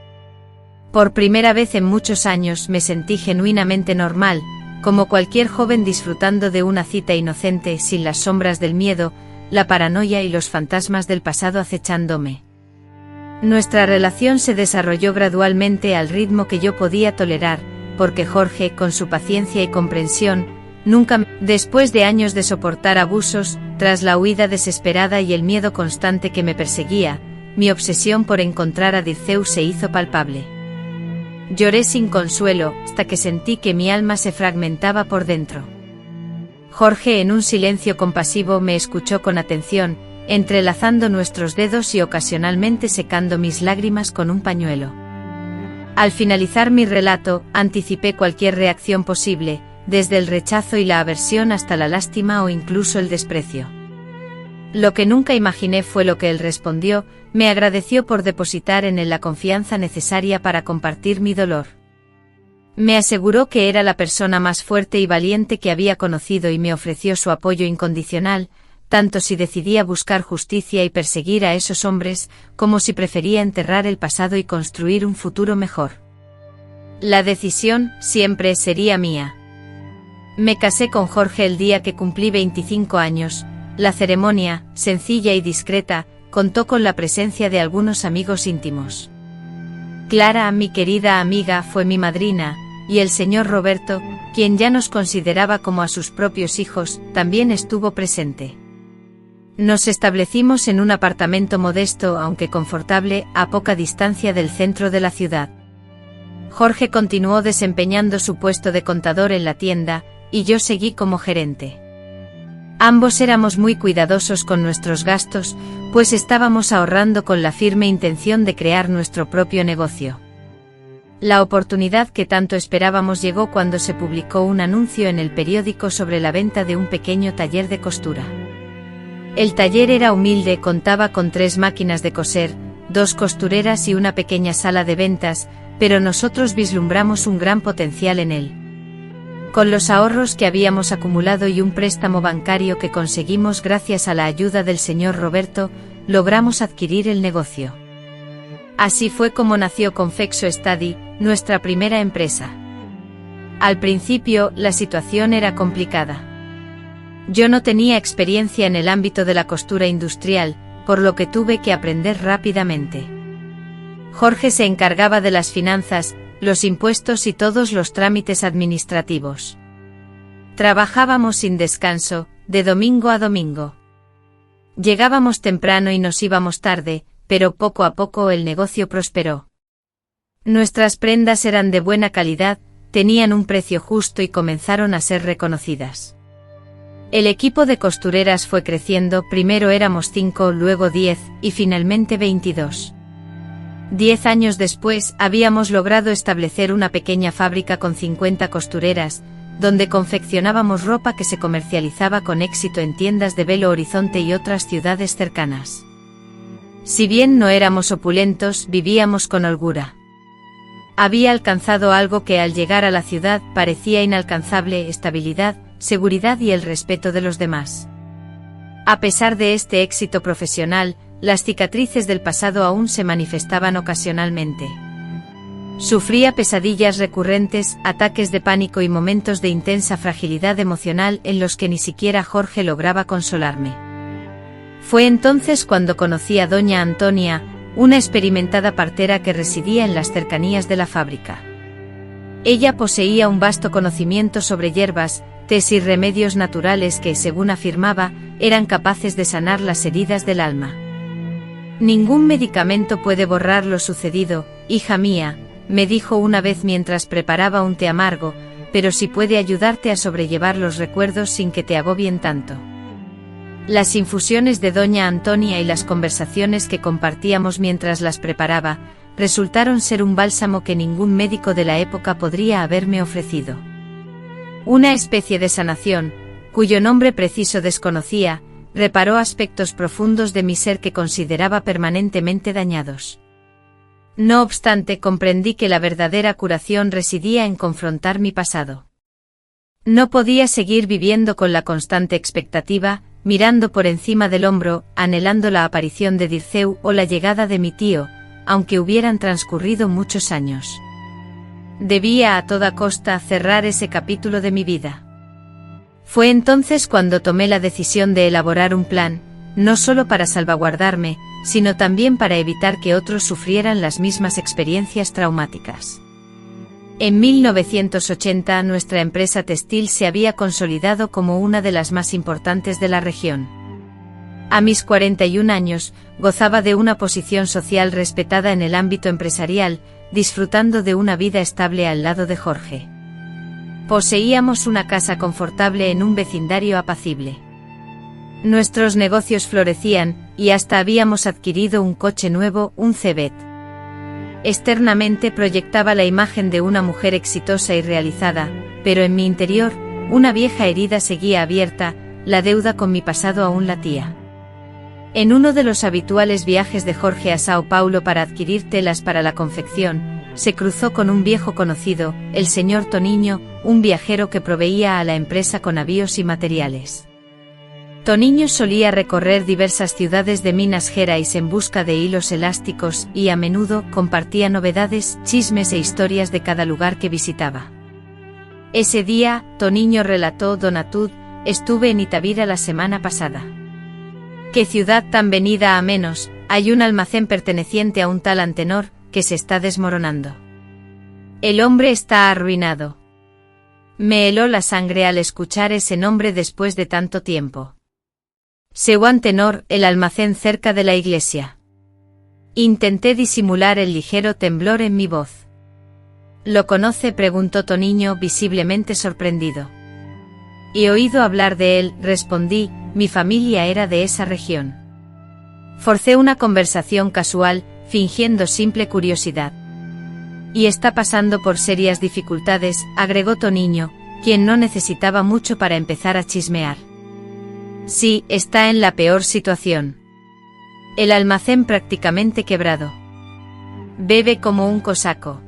A: Por primera vez en muchos años me sentí genuinamente normal, como cualquier joven disfrutando de una cita inocente sin las sombras del miedo, la paranoia y los fantasmas del pasado acechándome. Nuestra relación se desarrolló gradualmente al ritmo que yo podía tolerar, porque Jorge, con su paciencia y comprensión, después de años de soportar abusos, tras la huida desesperada y el miedo constante que me perseguía, mi obsesión por encontrar a Dirceu se hizo palpable. Lloré sin consuelo, hasta que sentí que mi alma se fragmentaba por dentro. Jorge, en un silencio compasivo, me escuchó con atención, entrelazando nuestros dedos y ocasionalmente secando mis lágrimas con un pañuelo. Al finalizar mi relato, anticipé cualquier reacción posible, desde el rechazo y la aversión hasta la lástima o incluso el desprecio. Lo que nunca imaginé fue lo que él respondió: me agradeció por depositar en él la confianza necesaria para compartir mi dolor. Me aseguró que era la persona más fuerte y valiente que había conocido y me ofreció su apoyo incondicional, tanto si decidía buscar justicia y perseguir a esos hombres, como si prefería enterrar el pasado y construir un futuro mejor. La decisión siempre sería mía. Me casé con Jorge el día que cumplí 25 años. La ceremonia, sencilla y discreta, contó con la presencia de algunos amigos íntimos. Clara, mi querida amiga, fue mi madrina, y el señor Roberto, quien ya nos consideraba como a sus propios hijos, también estuvo presente. Nos establecimos en un apartamento modesto aunque confortable, a poca distancia del centro de la ciudad. Jorge continuó desempeñando su puesto de contador en la tienda, y yo seguí como gerente. Ambos éramos muy cuidadosos con nuestros gastos, pues estábamos ahorrando con la firme intención de crear nuestro propio negocio. La oportunidad que tanto esperábamos llegó cuando se publicó un anuncio en el periódico sobre la venta de un pequeño taller de costura. El taller era humilde, contaba con 3 máquinas de coser, 2 costureras y una pequeña sala de ventas, pero nosotros vislumbramos un gran potencial en él. Con los ahorros que habíamos acumulado y un préstamo bancario que conseguimos gracias a la ayuda del señor Roberto, logramos adquirir el negocio. Así fue como nació Confexo Study, nuestra primera empresa. Al principio, la situación era complicada. Yo no tenía experiencia en el ámbito de la costura industrial, por lo que tuve que aprender rápidamente. Jorge se encargaba de las finanzas, los impuestos y todos los trámites administrativos. Trabajábamos sin descanso, de domingo a domingo. Llegábamos temprano y nos íbamos tarde, pero poco a poco el negocio prosperó. Nuestras prendas eran de buena calidad, tenían un precio justo y comenzaron a ser reconocidas. El equipo de costureras fue creciendo, primero éramos 5, luego 10 y finalmente 22. 10 años después, habíamos logrado establecer una pequeña fábrica con 50 costureras, donde confeccionábamos ropa que se comercializaba con éxito en tiendas de Belo Horizonte y otras ciudades cercanas. Si bien no éramos opulentos, vivíamos con holgura. Había alcanzado algo que al llegar a la ciudad parecía inalcanzable: estabilidad, seguridad y el respeto de los demás. A pesar de este éxito profesional, las cicatrices del pasado aún se manifestaban ocasionalmente. Sufría pesadillas recurrentes, ataques de pánico y momentos de intensa fragilidad emocional en los que ni siquiera Jorge lograba consolarme. Fue entonces cuando conocí a doña Antonia, una experimentada partera que residía en las cercanías de la fábrica. Ella poseía un vasto conocimiento sobre hierbas, tés y remedios naturales que, según afirmaba, eran capaces de sanar las heridas del alma. Ningún medicamento puede borrar lo sucedido, hija mía, me dijo una vez mientras preparaba un té amargo, pero sí puede ayudarte a sobrellevar los recuerdos sin que te agobien tanto. Las infusiones de doña Antonia y las conversaciones que compartíamos mientras las preparaba, resultaron ser un bálsamo que ningún médico de la época podría haberme ofrecido. Una especie de sanación, cuyo nombre preciso desconocía, reparó aspectos profundos de mi ser que consideraba permanentemente dañados. No obstante, comprendí que la verdadera curación residía en confrontar mi pasado. No podía seguir viviendo con la constante expectativa, mirando por encima del hombro, anhelando la aparición de Dirceu o la llegada de mi tío, aunque hubieran transcurrido muchos años. Debía a toda costa cerrar ese capítulo de mi vida. Fue entonces cuando tomé la decisión de elaborar un plan, no solo para salvaguardarme, sino también para evitar que otros sufrieran las mismas experiencias traumáticas. En 1980 nuestra empresa textil se había consolidado como una de las más importantes de la región. A mis 41 años, gozaba de una posición social respetada en el ámbito empresarial, disfrutando de una vida estable al lado de Jorge. Poseíamos una casa confortable en un vecindario apacible. Nuestros negocios florecían, y hasta habíamos adquirido un coche nuevo, un Cebet. Externamente proyectaba la imagen de una mujer exitosa y realizada, pero en mi interior, una vieja herida seguía abierta, la deuda con mi pasado aún latía. En uno de los habituales viajes de Jorge a Sao Paulo para adquirir telas para la confección, se cruzó con un viejo conocido, el señor Toniño, un viajero que proveía a la empresa con avíos y materiales. Toniño solía recorrer diversas ciudades de Minas Gerais en busca de hilos elásticos y a menudo compartía novedades, chismes e historias de cada lugar que visitaba. Ese día, Toniño relató: Donatud, estuve en Itabira la semana pasada. ¡Qué ciudad tan venida a menos! Hay un almacén perteneciente a un tal Antenor, que se está desmoronando. El hombre está arruinado. Me heló la sangre al escuchar ese nombre después de tanto tiempo. Seu Antenor, el almacén cerca de la iglesia. Intenté disimular el ligero temblor en mi voz. ¿Lo conoce?, preguntó Toniño, visiblemente sorprendido. He oído hablar de él, respondí, mi familia era de esa región. Forcé una conversación casual, fingiendo simple curiosidad. Y está pasando por serias dificultades, agregó Toniño, quien no necesitaba mucho para empezar a chismear. Sí, está en la peor situación. El almacén prácticamente quebrado. Bebe como un cosaco.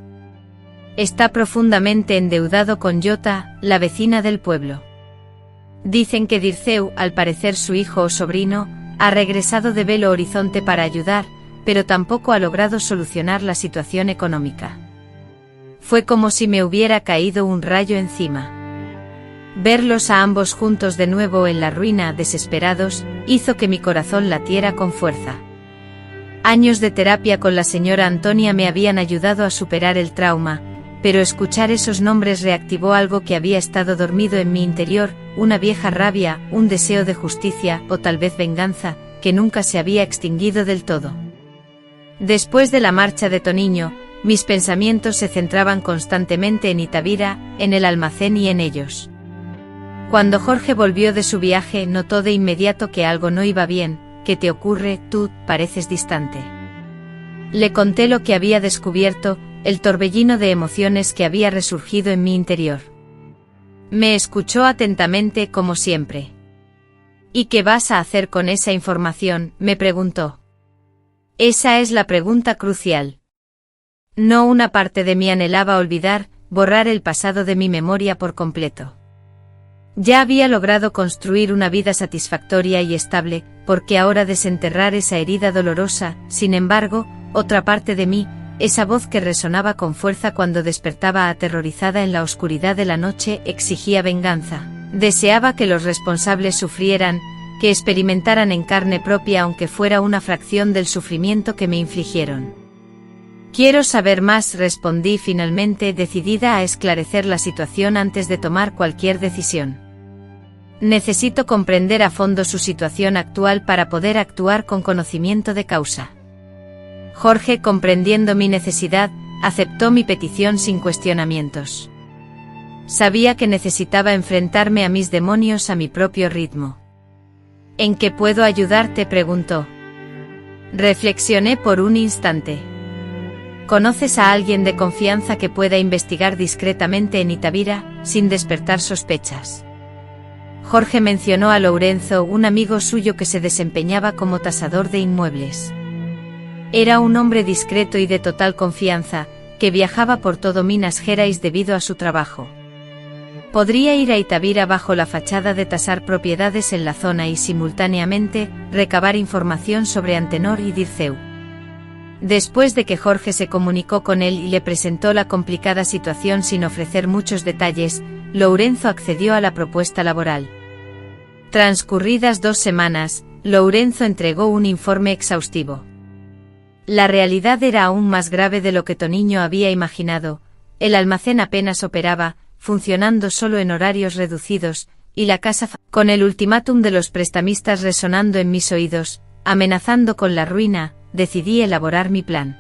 A: Está profundamente endeudado con Jota, la vecina del pueblo. Dicen que Dirceu, al parecer su hijo o sobrino, ha regresado de Belo Horizonte para ayudar, pero tampoco ha logrado solucionar la situación económica. Fue como si me hubiera caído un rayo encima. Verlos a ambos juntos de nuevo en la ruina, desesperados, hizo que mi corazón latiera con fuerza. Años de terapia con la señora Antonia me habían ayudado a superar el trauma, pero escuchar esos nombres reactivó algo que había estado dormido en mi interior, una vieja rabia, un deseo de justicia, o tal vez venganza, que nunca se había extinguido del todo. Después de la marcha de Toniño, mis pensamientos se centraban constantemente en Itabira, en el almacén y en ellos. Cuando Jorge volvió de su viaje, notó de inmediato que algo no iba bien. ¿Qué te ocurre? Tú pareces distante. Le conté lo que había descubierto, el torbellino de emociones que había resurgido en mi interior. Me escuchó atentamente, como siempre. ¿Y qué vas a hacer con esa información?, me preguntó. Esa es la pregunta crucial. No, una parte de mí anhelaba olvidar, borrar el pasado de mi memoria por completo. Ya había logrado construir una vida satisfactoria y estable, ¿por qué ahora desenterrar esa herida dolorosa? Sin embargo, otra parte de mí, esa voz que resonaba con fuerza cuando despertaba aterrorizada en la oscuridad de la noche, exigía venganza. Deseaba que los responsables sufrieran, que experimentaran en carne propia aunque fuera una fracción del sufrimiento que me infligieron. Quiero saber más, respondí finalmente, decidida a esclarecer la situación antes de tomar cualquier decisión. Necesito comprender a fondo su situación actual para poder actuar con conocimiento de causa. Jorge, comprendiendo mi necesidad, aceptó mi petición sin cuestionamientos. Sabía que necesitaba enfrentarme a mis demonios a mi propio ritmo. ¿En qué puedo ayudarte?, preguntó. Reflexioné por un instante. ¿Conoces a alguien de confianza que pueda investigar discretamente en Itabira, sin despertar sospechas? Jorge mencionó a Lourenço, un amigo suyo que se desempeñaba como tasador de inmuebles. Era un hombre discreto y de total confianza, que viajaba por todo Minas Gerais debido a su trabajo. Podría ir a Itabira bajo la fachada de tasar propiedades en la zona y simultáneamente recabar información sobre Antenor y Dirceu. Después de que Jorge se comunicó con él y le presentó la complicada situación sin ofrecer muchos detalles, Lourenço accedió a la propuesta laboral. Transcurridas 2 semanas, Lourenço entregó un informe exhaustivo. La realidad era aún más grave de lo que Toniño había imaginado. El almacén apenas operaba, funcionando solo en horarios reducidos, y la casa con el ultimátum de los prestamistas resonando en mis oídos, amenazando con la ruina, decidí elaborar mi plan.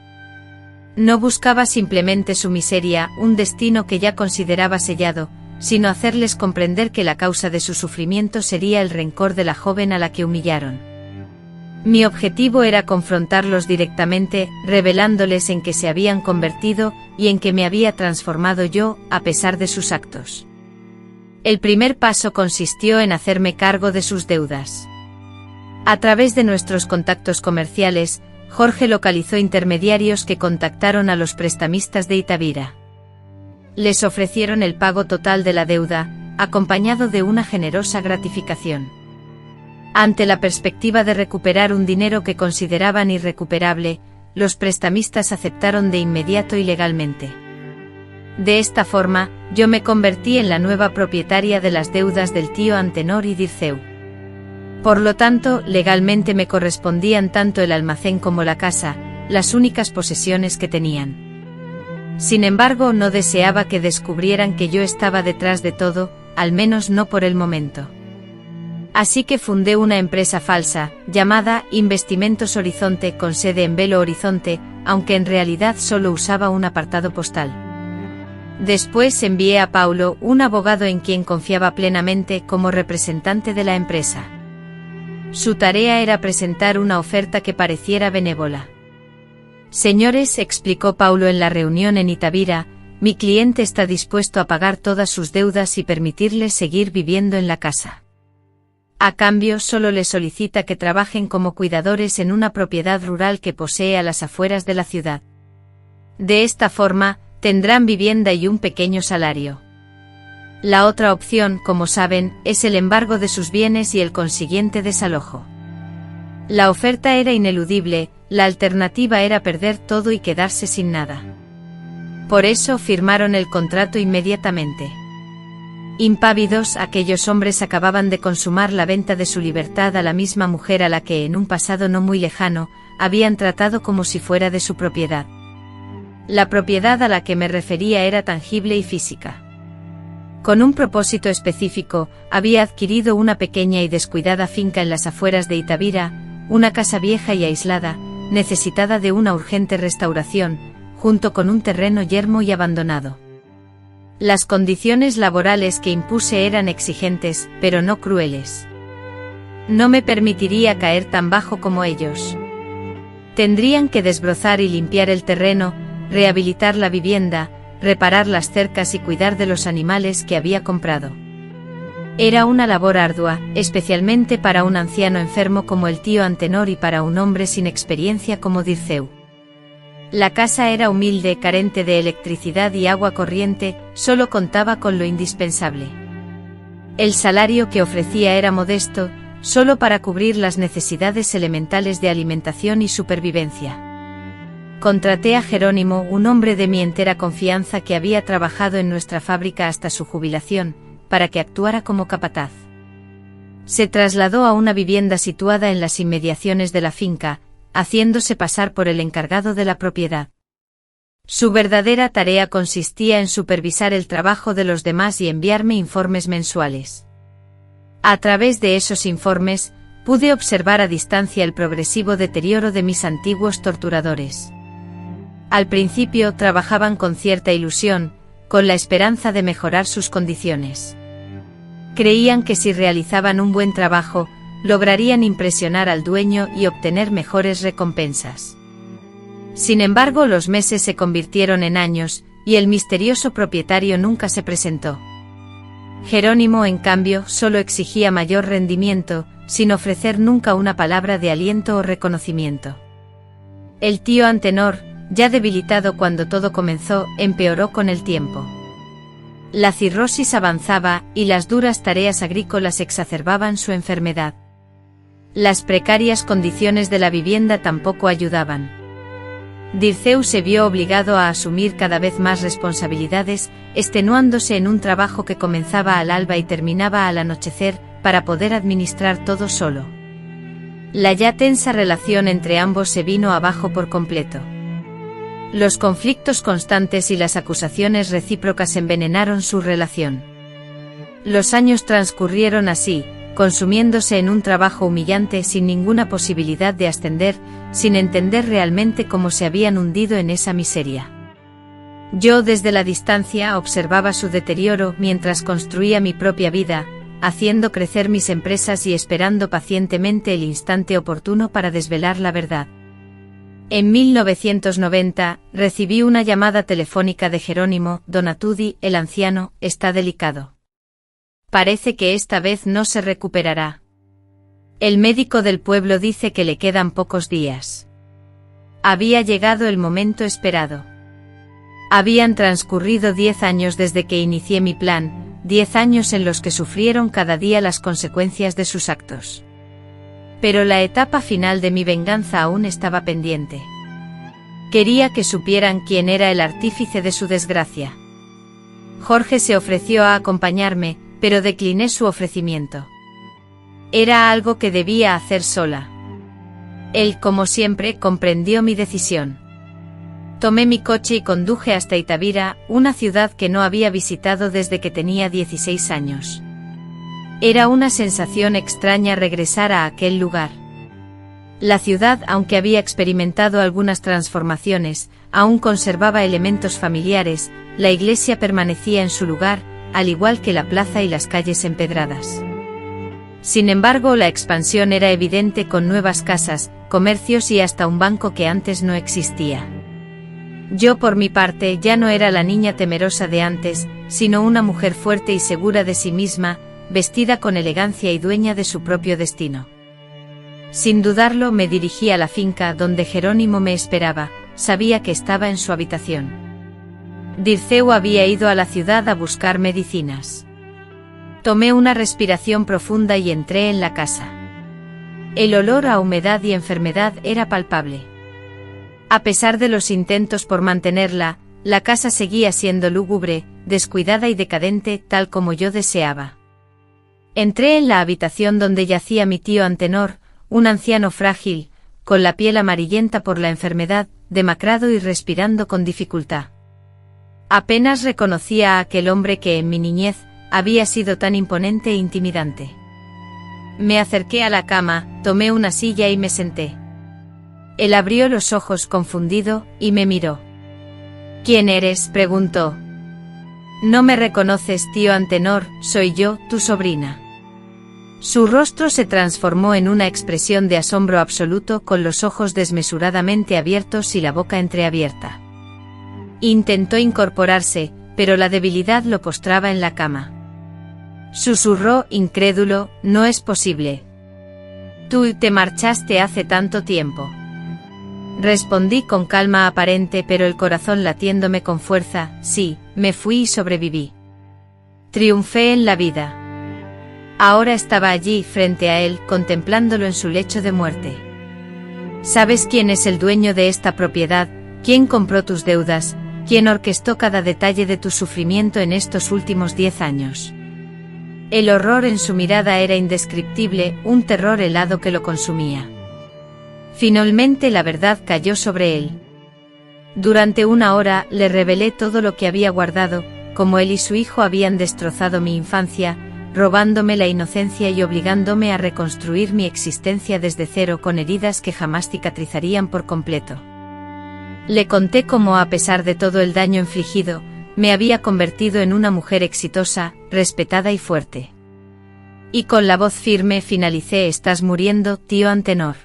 A: No buscaba simplemente su miseria, un destino que ya consideraba sellado, sino hacerles comprender que la causa de su sufrimiento sería el rencor de la joven a la que humillaron. Mi objetivo era confrontarlos directamente, revelándoles en qué se habían convertido y en qué me había transformado yo, a pesar de sus actos. El primer paso consistió en hacerme cargo de sus deudas. A través de nuestros contactos comerciales, Jorge localizó intermediarios que contactaron a los prestamistas de Itabira. Les ofrecieron el pago total de la deuda, acompañado de una generosa gratificación. Ante la perspectiva de recuperar un dinero que consideraban irrecuperable, los prestamistas aceptaron de inmediato y legalmente. De esta forma, yo me convertí en la nueva propietaria de las deudas del tío Antenor y Dirceu. Por lo tanto, legalmente me correspondían tanto el almacén como la casa, las únicas posesiones que tenían. Sin embargo, no deseaba que descubrieran que yo estaba detrás de todo, al menos no por el momento. Así que fundé una empresa falsa, llamada Investimentos Horizonte, con sede en Belo Horizonte, aunque en realidad solo usaba un apartado postal. Después envié a Paulo, un abogado en quien confiaba plenamente, como representante de la empresa. Su tarea era presentar una oferta que pareciera benévola. Señores, explicó Paulo en la reunión en Itabira, mi cliente está dispuesto a pagar todas sus deudas y permitirles seguir viviendo en la casa. A cambio, solo les solicita que trabajen como cuidadores en una propiedad rural que posee a las afueras de la ciudad. De esta forma, tendrán vivienda y un pequeño salario. La otra opción, como saben, es el embargo de sus bienes y el consiguiente desalojo. La oferta era ineludible, la alternativa era perder todo y quedarse sin nada. Por eso firmaron el contrato inmediatamente. Impávidos, aquellos hombres acababan de consumar la venta de su libertad a la misma mujer a la que en un pasado no muy lejano, habían tratado como si fuera de su propiedad. La propiedad a la que me refería era tangible y física. Con un propósito específico, había adquirido una pequeña y descuidada finca en las afueras de Itabira, una casa vieja y aislada, necesitada de una urgente restauración, junto con un terreno yermo y abandonado. Las condiciones laborales que impuse eran exigentes, pero no crueles. No me permitiría caer tan bajo como ellos. Tendrían que desbrozar y limpiar el terreno, rehabilitar la vivienda, reparar las cercas y cuidar de los animales que había comprado. Era una labor ardua, especialmente para un anciano enfermo como el tío Antenor y para un hombre sin experiencia como Dirceu. La casa era humilde, carente de electricidad y agua corriente, solo contaba con lo indispensable. El salario que ofrecía era modesto, solo para cubrir las necesidades elementales de alimentación y supervivencia. Contraté a Jerónimo, un hombre de mi entera confianza que había trabajado en nuestra fábrica hasta su jubilación, para que actuara como capataz. Se trasladó a una vivienda situada en las inmediaciones de la finca, haciéndose pasar por el encargado de la propiedad. Su verdadera tarea consistía en supervisar el trabajo de los demás y enviarme informes mensuales. A través de esos informes, pude observar a distancia el progresivo deterioro de mis antiguos torturadores. Al principio trabajaban con cierta ilusión, con la esperanza de mejorar sus condiciones. Creían que si realizaban un buen trabajo, lograrían impresionar al dueño y obtener mejores recompensas. Sin embargo, los meses se convirtieron en años, y el misterioso propietario nunca se presentó. Jerónimo, en cambio, solo exigía mayor rendimiento, sin ofrecer nunca una palabra de aliento o reconocimiento. El tío Antenor, ya debilitado cuando todo comenzó, empeoró con el tiempo. La cirrosis avanzaba, y las duras tareas agrícolas exacerbaban su enfermedad. Las precarias condiciones de la vivienda tampoco ayudaban. Dirceu se vio obligado a asumir cada vez más responsabilidades, extenuándose en un trabajo que comenzaba al alba y terminaba al anochecer, para poder administrar todo solo. La ya tensa relación entre ambos se vino abajo por completo. Los conflictos constantes y las acusaciones recíprocas envenenaron su relación. Los años transcurrieron así, consumiéndose en un trabajo humillante sin ninguna posibilidad de ascender, sin entender realmente cómo se habían hundido en esa miseria. Yo desde la distancia observaba su deterioro mientras construía mi propia vida, haciendo crecer mis empresas y esperando pacientemente el instante oportuno para desvelar la verdad. En 1990, recibí una llamada telefónica de Jerónimo: Don Atudi, el anciano, está delicado. Parece que esta vez no se recuperará. El médico del pueblo dice que le quedan pocos días. Había llegado el momento esperado. Habían transcurrido 10 años desde que inicié mi plan, 10 años en los que sufrieron cada día las consecuencias de sus actos. Pero la etapa final de mi venganza aún estaba pendiente. Quería que supieran quién era el artífice de su desgracia. Jorge se ofreció a acompañarme, pero decliné su ofrecimiento. Era algo que debía hacer sola. Él, como siempre, comprendió mi decisión. Tomé mi coche y conduje hasta Itabira, una ciudad que no había visitado desde que tenía 16 años. Era una sensación extraña regresar a aquel lugar. La ciudad, aunque había experimentado algunas transformaciones, aún conservaba elementos familiares, la iglesia permanecía en su lugar, al igual que la plaza y las calles empedradas. Sin embargo, la expansión era evidente con nuevas casas, comercios y hasta un banco que antes no existía. Yo, por mi parte, ya no era la niña temerosa de antes, sino una mujer fuerte y segura de sí misma, vestida con elegancia y dueña de su propio destino. Sin dudarlo, me dirigí a la finca donde Jerónimo me esperaba, sabía que estaba en su habitación. Dirceu había ido a la ciudad a buscar medicinas. Tomé una respiración profunda y entré en la casa. El olor a humedad y enfermedad era palpable. A pesar de los intentos por mantenerla, la casa seguía siendo lúgubre, descuidada y decadente, tal como yo deseaba. Entré en la habitación donde yacía mi tío Antenor, un anciano frágil, con la piel amarillenta por la enfermedad, demacrado y respirando con dificultad. Apenas reconocía a aquel hombre que en mi niñez había sido tan imponente e intimidante. Me acerqué a la cama, tomé una silla y me senté. Él abrió los ojos confundido, y me miró. ¿Quién eres?, preguntó. No me reconoces, tío Antenor, soy yo, tu sobrina. Su rostro se transformó en una expresión de asombro absoluto, con los ojos desmesuradamente abiertos y la boca entreabierta. Intentó incorporarse, pero la debilidad lo postraba en la cama. Susurró, incrédulo, no es posible. Tú te marchaste hace tanto tiempo. Respondí con calma aparente pero el corazón latiéndome con fuerza, sí, me fui y sobreviví. Triunfé en la vida. Ahora estaba allí, frente a él, contemplándolo en su lecho de muerte. ¿Sabes quién es el dueño de esta propiedad? ¿Quién compró tus deudas? ¿Quién orquestó cada detalle de tu sufrimiento en estos últimos 10 años? El horror en su mirada era indescriptible, un terror helado que lo consumía. Finalmente la verdad cayó sobre él. Durante una hora le revelé todo lo que había guardado, cómo él y su hijo habían destrozado mi infancia, robándome la inocencia y obligándome a reconstruir mi existencia desde cero con heridas que jamás cicatrizarían por completo. Le conté cómo, a pesar de todo el daño infligido, me había convertido en una mujer exitosa, respetada y fuerte. Y con la voz firme finalicé: estás muriendo, tío Antenor.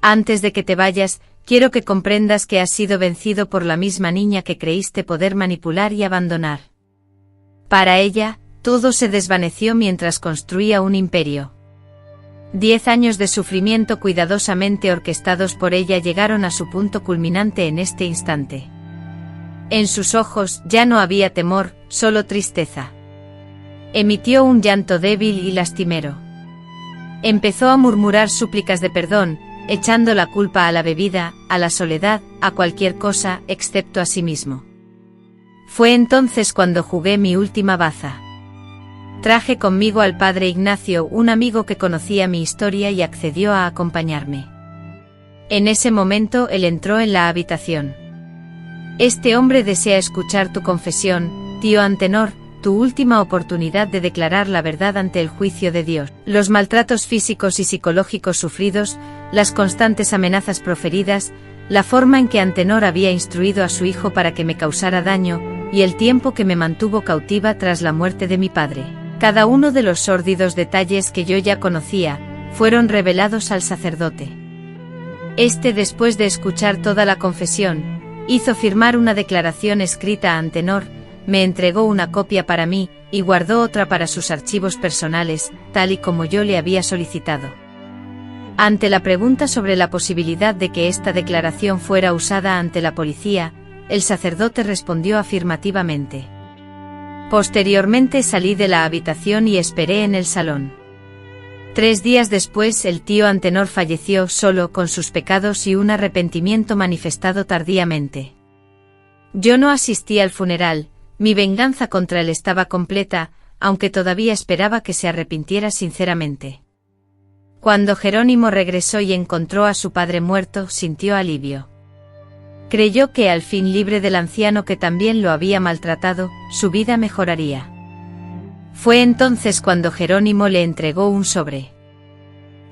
A: Antes de que te vayas, quiero que comprendas que has sido vencido por la misma niña que creíste poder manipular y abandonar. Para ella, todo se desvaneció mientras construía un imperio. 10 años de sufrimiento cuidadosamente orquestados por ella llegaron a su punto culminante en este instante. En sus ojos ya no había temor, solo tristeza. Emitió un llanto débil y lastimero. Empezó a murmurar súplicas de perdón, echando la culpa a la bebida, a la soledad, a cualquier cosa, excepto a sí mismo. Fue entonces cuando jugué mi última baza. Traje conmigo al padre Ignacio, un amigo que conocía mi historia y accedió a acompañarme. En ese momento él entró en la habitación. Este hombre desea escuchar tu confesión, tío Antenor, tu última oportunidad de declarar la verdad ante el juicio de Dios. Los maltratos físicos y psicológicos sufridos, las constantes amenazas proferidas, la forma en que Antenor había instruido a su hijo para que me causara daño, y el tiempo que me mantuvo cautiva tras la muerte de mi padre. Cada uno de los sórdidos detalles que yo ya conocía, fueron revelados al sacerdote. Este, después de escuchar toda la confesión, hizo firmar una declaración escrita a Antenor, me entregó una copia para mí, y guardó otra para sus archivos personales, tal y como yo le había solicitado. Ante la pregunta sobre la posibilidad de que esta declaración fuera usada ante la policía, el sacerdote respondió afirmativamente. Posteriormente salí de la habitación y esperé en el salón. 3 días después el tío Antenor falleció solo con sus pecados y un arrepentimiento manifestado tardíamente. Yo no asistí al funeral, mi venganza contra él estaba completa, aunque todavía esperaba que se arrepintiera sinceramente. Cuando Jerónimo regresó y encontró a su padre muerto, sintió alivio. Creyó que al fin libre del anciano que también lo había maltratado, su vida mejoraría. Fue entonces cuando Jerónimo le entregó un sobre.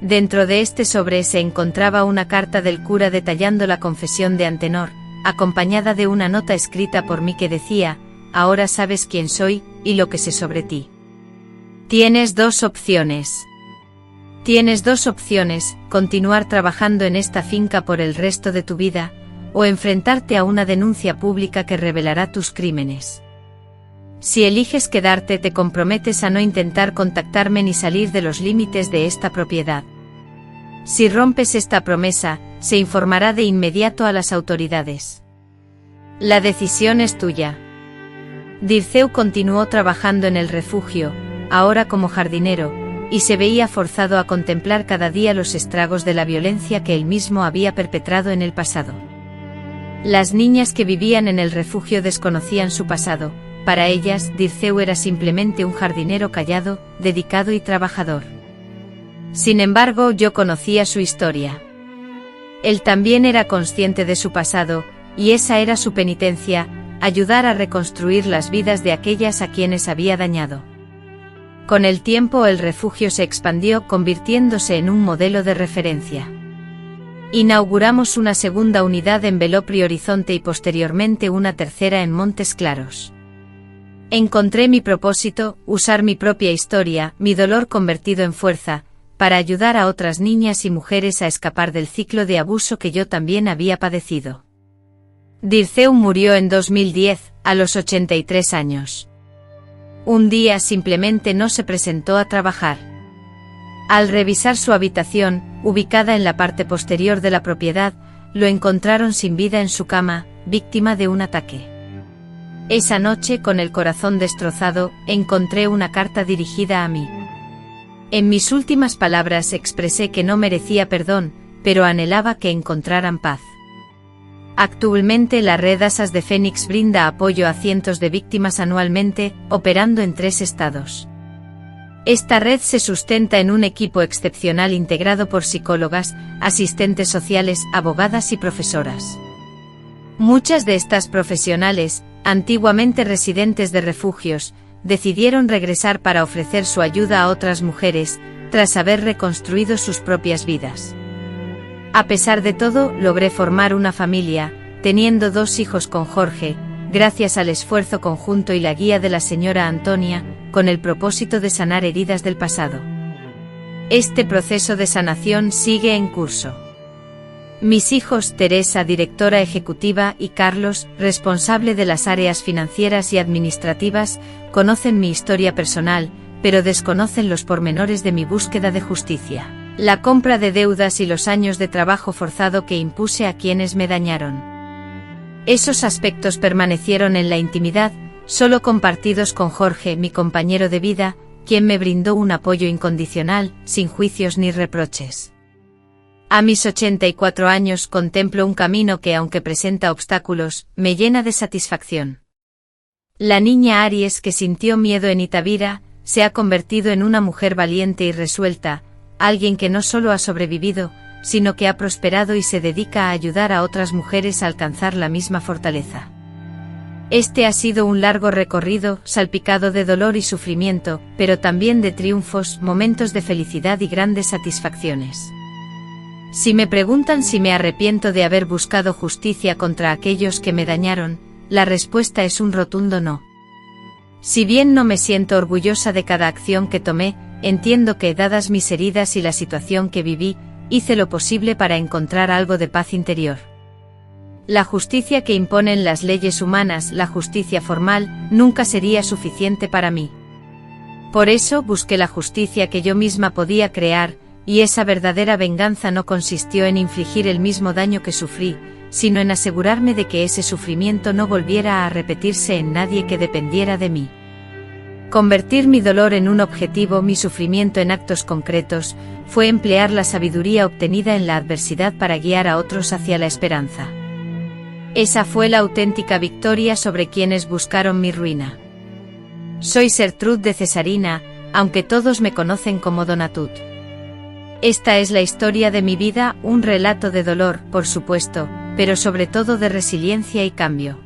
A: Dentro de este sobre se encontraba una carta del cura detallando la confesión de Antenor, acompañada de una nota escrita por mí que decía: ahora sabes quién soy, y lo que sé sobre ti. Tienes 2 opciones. Tienes 2 opciones, continuar trabajando en esta finca por el resto de tu vida, o enfrentarte a una denuncia pública que revelará tus crímenes. Si eliges quedarte, te comprometes a no intentar contactarme ni salir de los límites de esta propiedad. Si rompes esta promesa, se informará de inmediato a las autoridades. La decisión es tuya. Dirceu continuó trabajando en el refugio, ahora como jardinero, y se veía forzado a contemplar cada día los estragos de la violencia que él mismo había perpetrado en el pasado. Las niñas que vivían en el refugio desconocían su pasado. Para ellas, Dirceu era simplemente un jardinero callado, dedicado y trabajador. Sin embargo, yo conocía su historia. Él también era consciente de su pasado, y esa era su penitencia: ayudar a reconstruir las vidas de aquellas a quienes había dañado. Con el tiempo el refugio se expandió, convirtiéndose en un modelo de referencia. Inauguramos una segunda unidad en Velopri Horizonte y posteriormente una tercera en Montes Claros. Encontré mi propósito: usar mi propia historia, mi dolor convertido en fuerza, para ayudar a otras niñas y mujeres a escapar del ciclo de abuso que yo también había padecido. Dirceu murió en 2010, a los 83 años. Un día simplemente no se presentó a trabajar. Al revisar su habitación, ubicada en la parte posterior de la propiedad, lo encontraron sin vida en su cama, víctima de un ataque. Esa noche, con el corazón destrozado, encontré una carta dirigida a mí. En mis últimas palabras expresé que no merecía perdón, pero anhelaba que encontraran paz. Actualmente la red Asas de Fénix brinda apoyo a cientos de víctimas anualmente, operando en 3 estados. Esta red se sustenta en un equipo excepcional integrado por psicólogas, asistentes sociales, abogadas y profesoras. Muchas de estas profesionales, antiguamente residentes de refugios, decidieron regresar para ofrecer su ayuda a otras mujeres, tras haber reconstruido sus propias vidas. A pesar de todo, logré formar una familia, teniendo 2 hijos con Jorge, gracias al esfuerzo conjunto y la guía de la señora Antonia, con el propósito de sanar heridas del pasado. Este proceso de sanación sigue en curso. Mis hijos, Teresa, directora ejecutiva, y Carlos, responsable de las áreas financieras y administrativas, conocen mi historia personal, pero desconocen los pormenores de mi búsqueda de justicia, la compra de deudas y los años de trabajo forzado que impuse a quienes me dañaron. Esos aspectos permanecieron en la intimidad, solo compartidos con Jorge, mi compañero de vida, quien me brindó un apoyo incondicional, sin juicios ni reproches. A mis 84 años contemplo un camino que, aunque presenta obstáculos, me llena de satisfacción. La niña Aries que sintió miedo en Itabira, se ha convertido en una mujer valiente y resuelta, alguien que no solo ha sobrevivido, sino que ha prosperado y se dedica a ayudar a otras mujeres a alcanzar la misma fortaleza. Este ha sido un largo recorrido, salpicado de dolor y sufrimiento, pero también de triunfos, momentos de felicidad y grandes satisfacciones. Si me preguntan si me arrepiento de haber buscado justicia contra aquellos que me dañaron, la respuesta es un rotundo no. Si bien no me siento orgullosa de cada acción que tomé, entiendo que, dadas mis heridas y la situación que viví, hice lo posible para encontrar algo de paz interior. La justicia que imponen las leyes humanas, la justicia formal, nunca sería suficiente para mí. Por eso busqué la justicia que yo misma podía crear, y esa verdadera venganza no consistió en infligir el mismo daño que sufrí, sino en asegurarme de que ese sufrimiento no volviera a repetirse en nadie que dependiera de mí. Convertir mi dolor en un objetivo, mi sufrimiento en actos concretos, fue emplear la sabiduría obtenida en la adversidad para guiar a otros hacia la esperanza. Esa fue la auténtica victoria sobre quienes buscaron mi ruina. Soy Sertrud de Cesarina, aunque todos me conocen como Donatut. Esta es la historia de mi vida, un relato de dolor, por supuesto, pero sobre todo de resiliencia y cambio.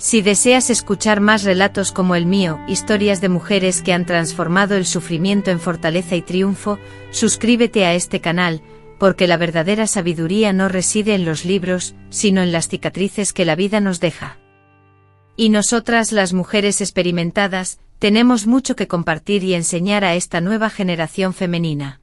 A: Si deseas escuchar más relatos como el mío, historias de mujeres que han transformado el sufrimiento en fortaleza y triunfo, suscríbete a este canal, porque la verdadera sabiduría no reside en los libros, sino en las cicatrices que la vida nos deja. Y nosotras, las mujeres experimentadas, tenemos mucho que compartir y enseñar a esta nueva generación femenina.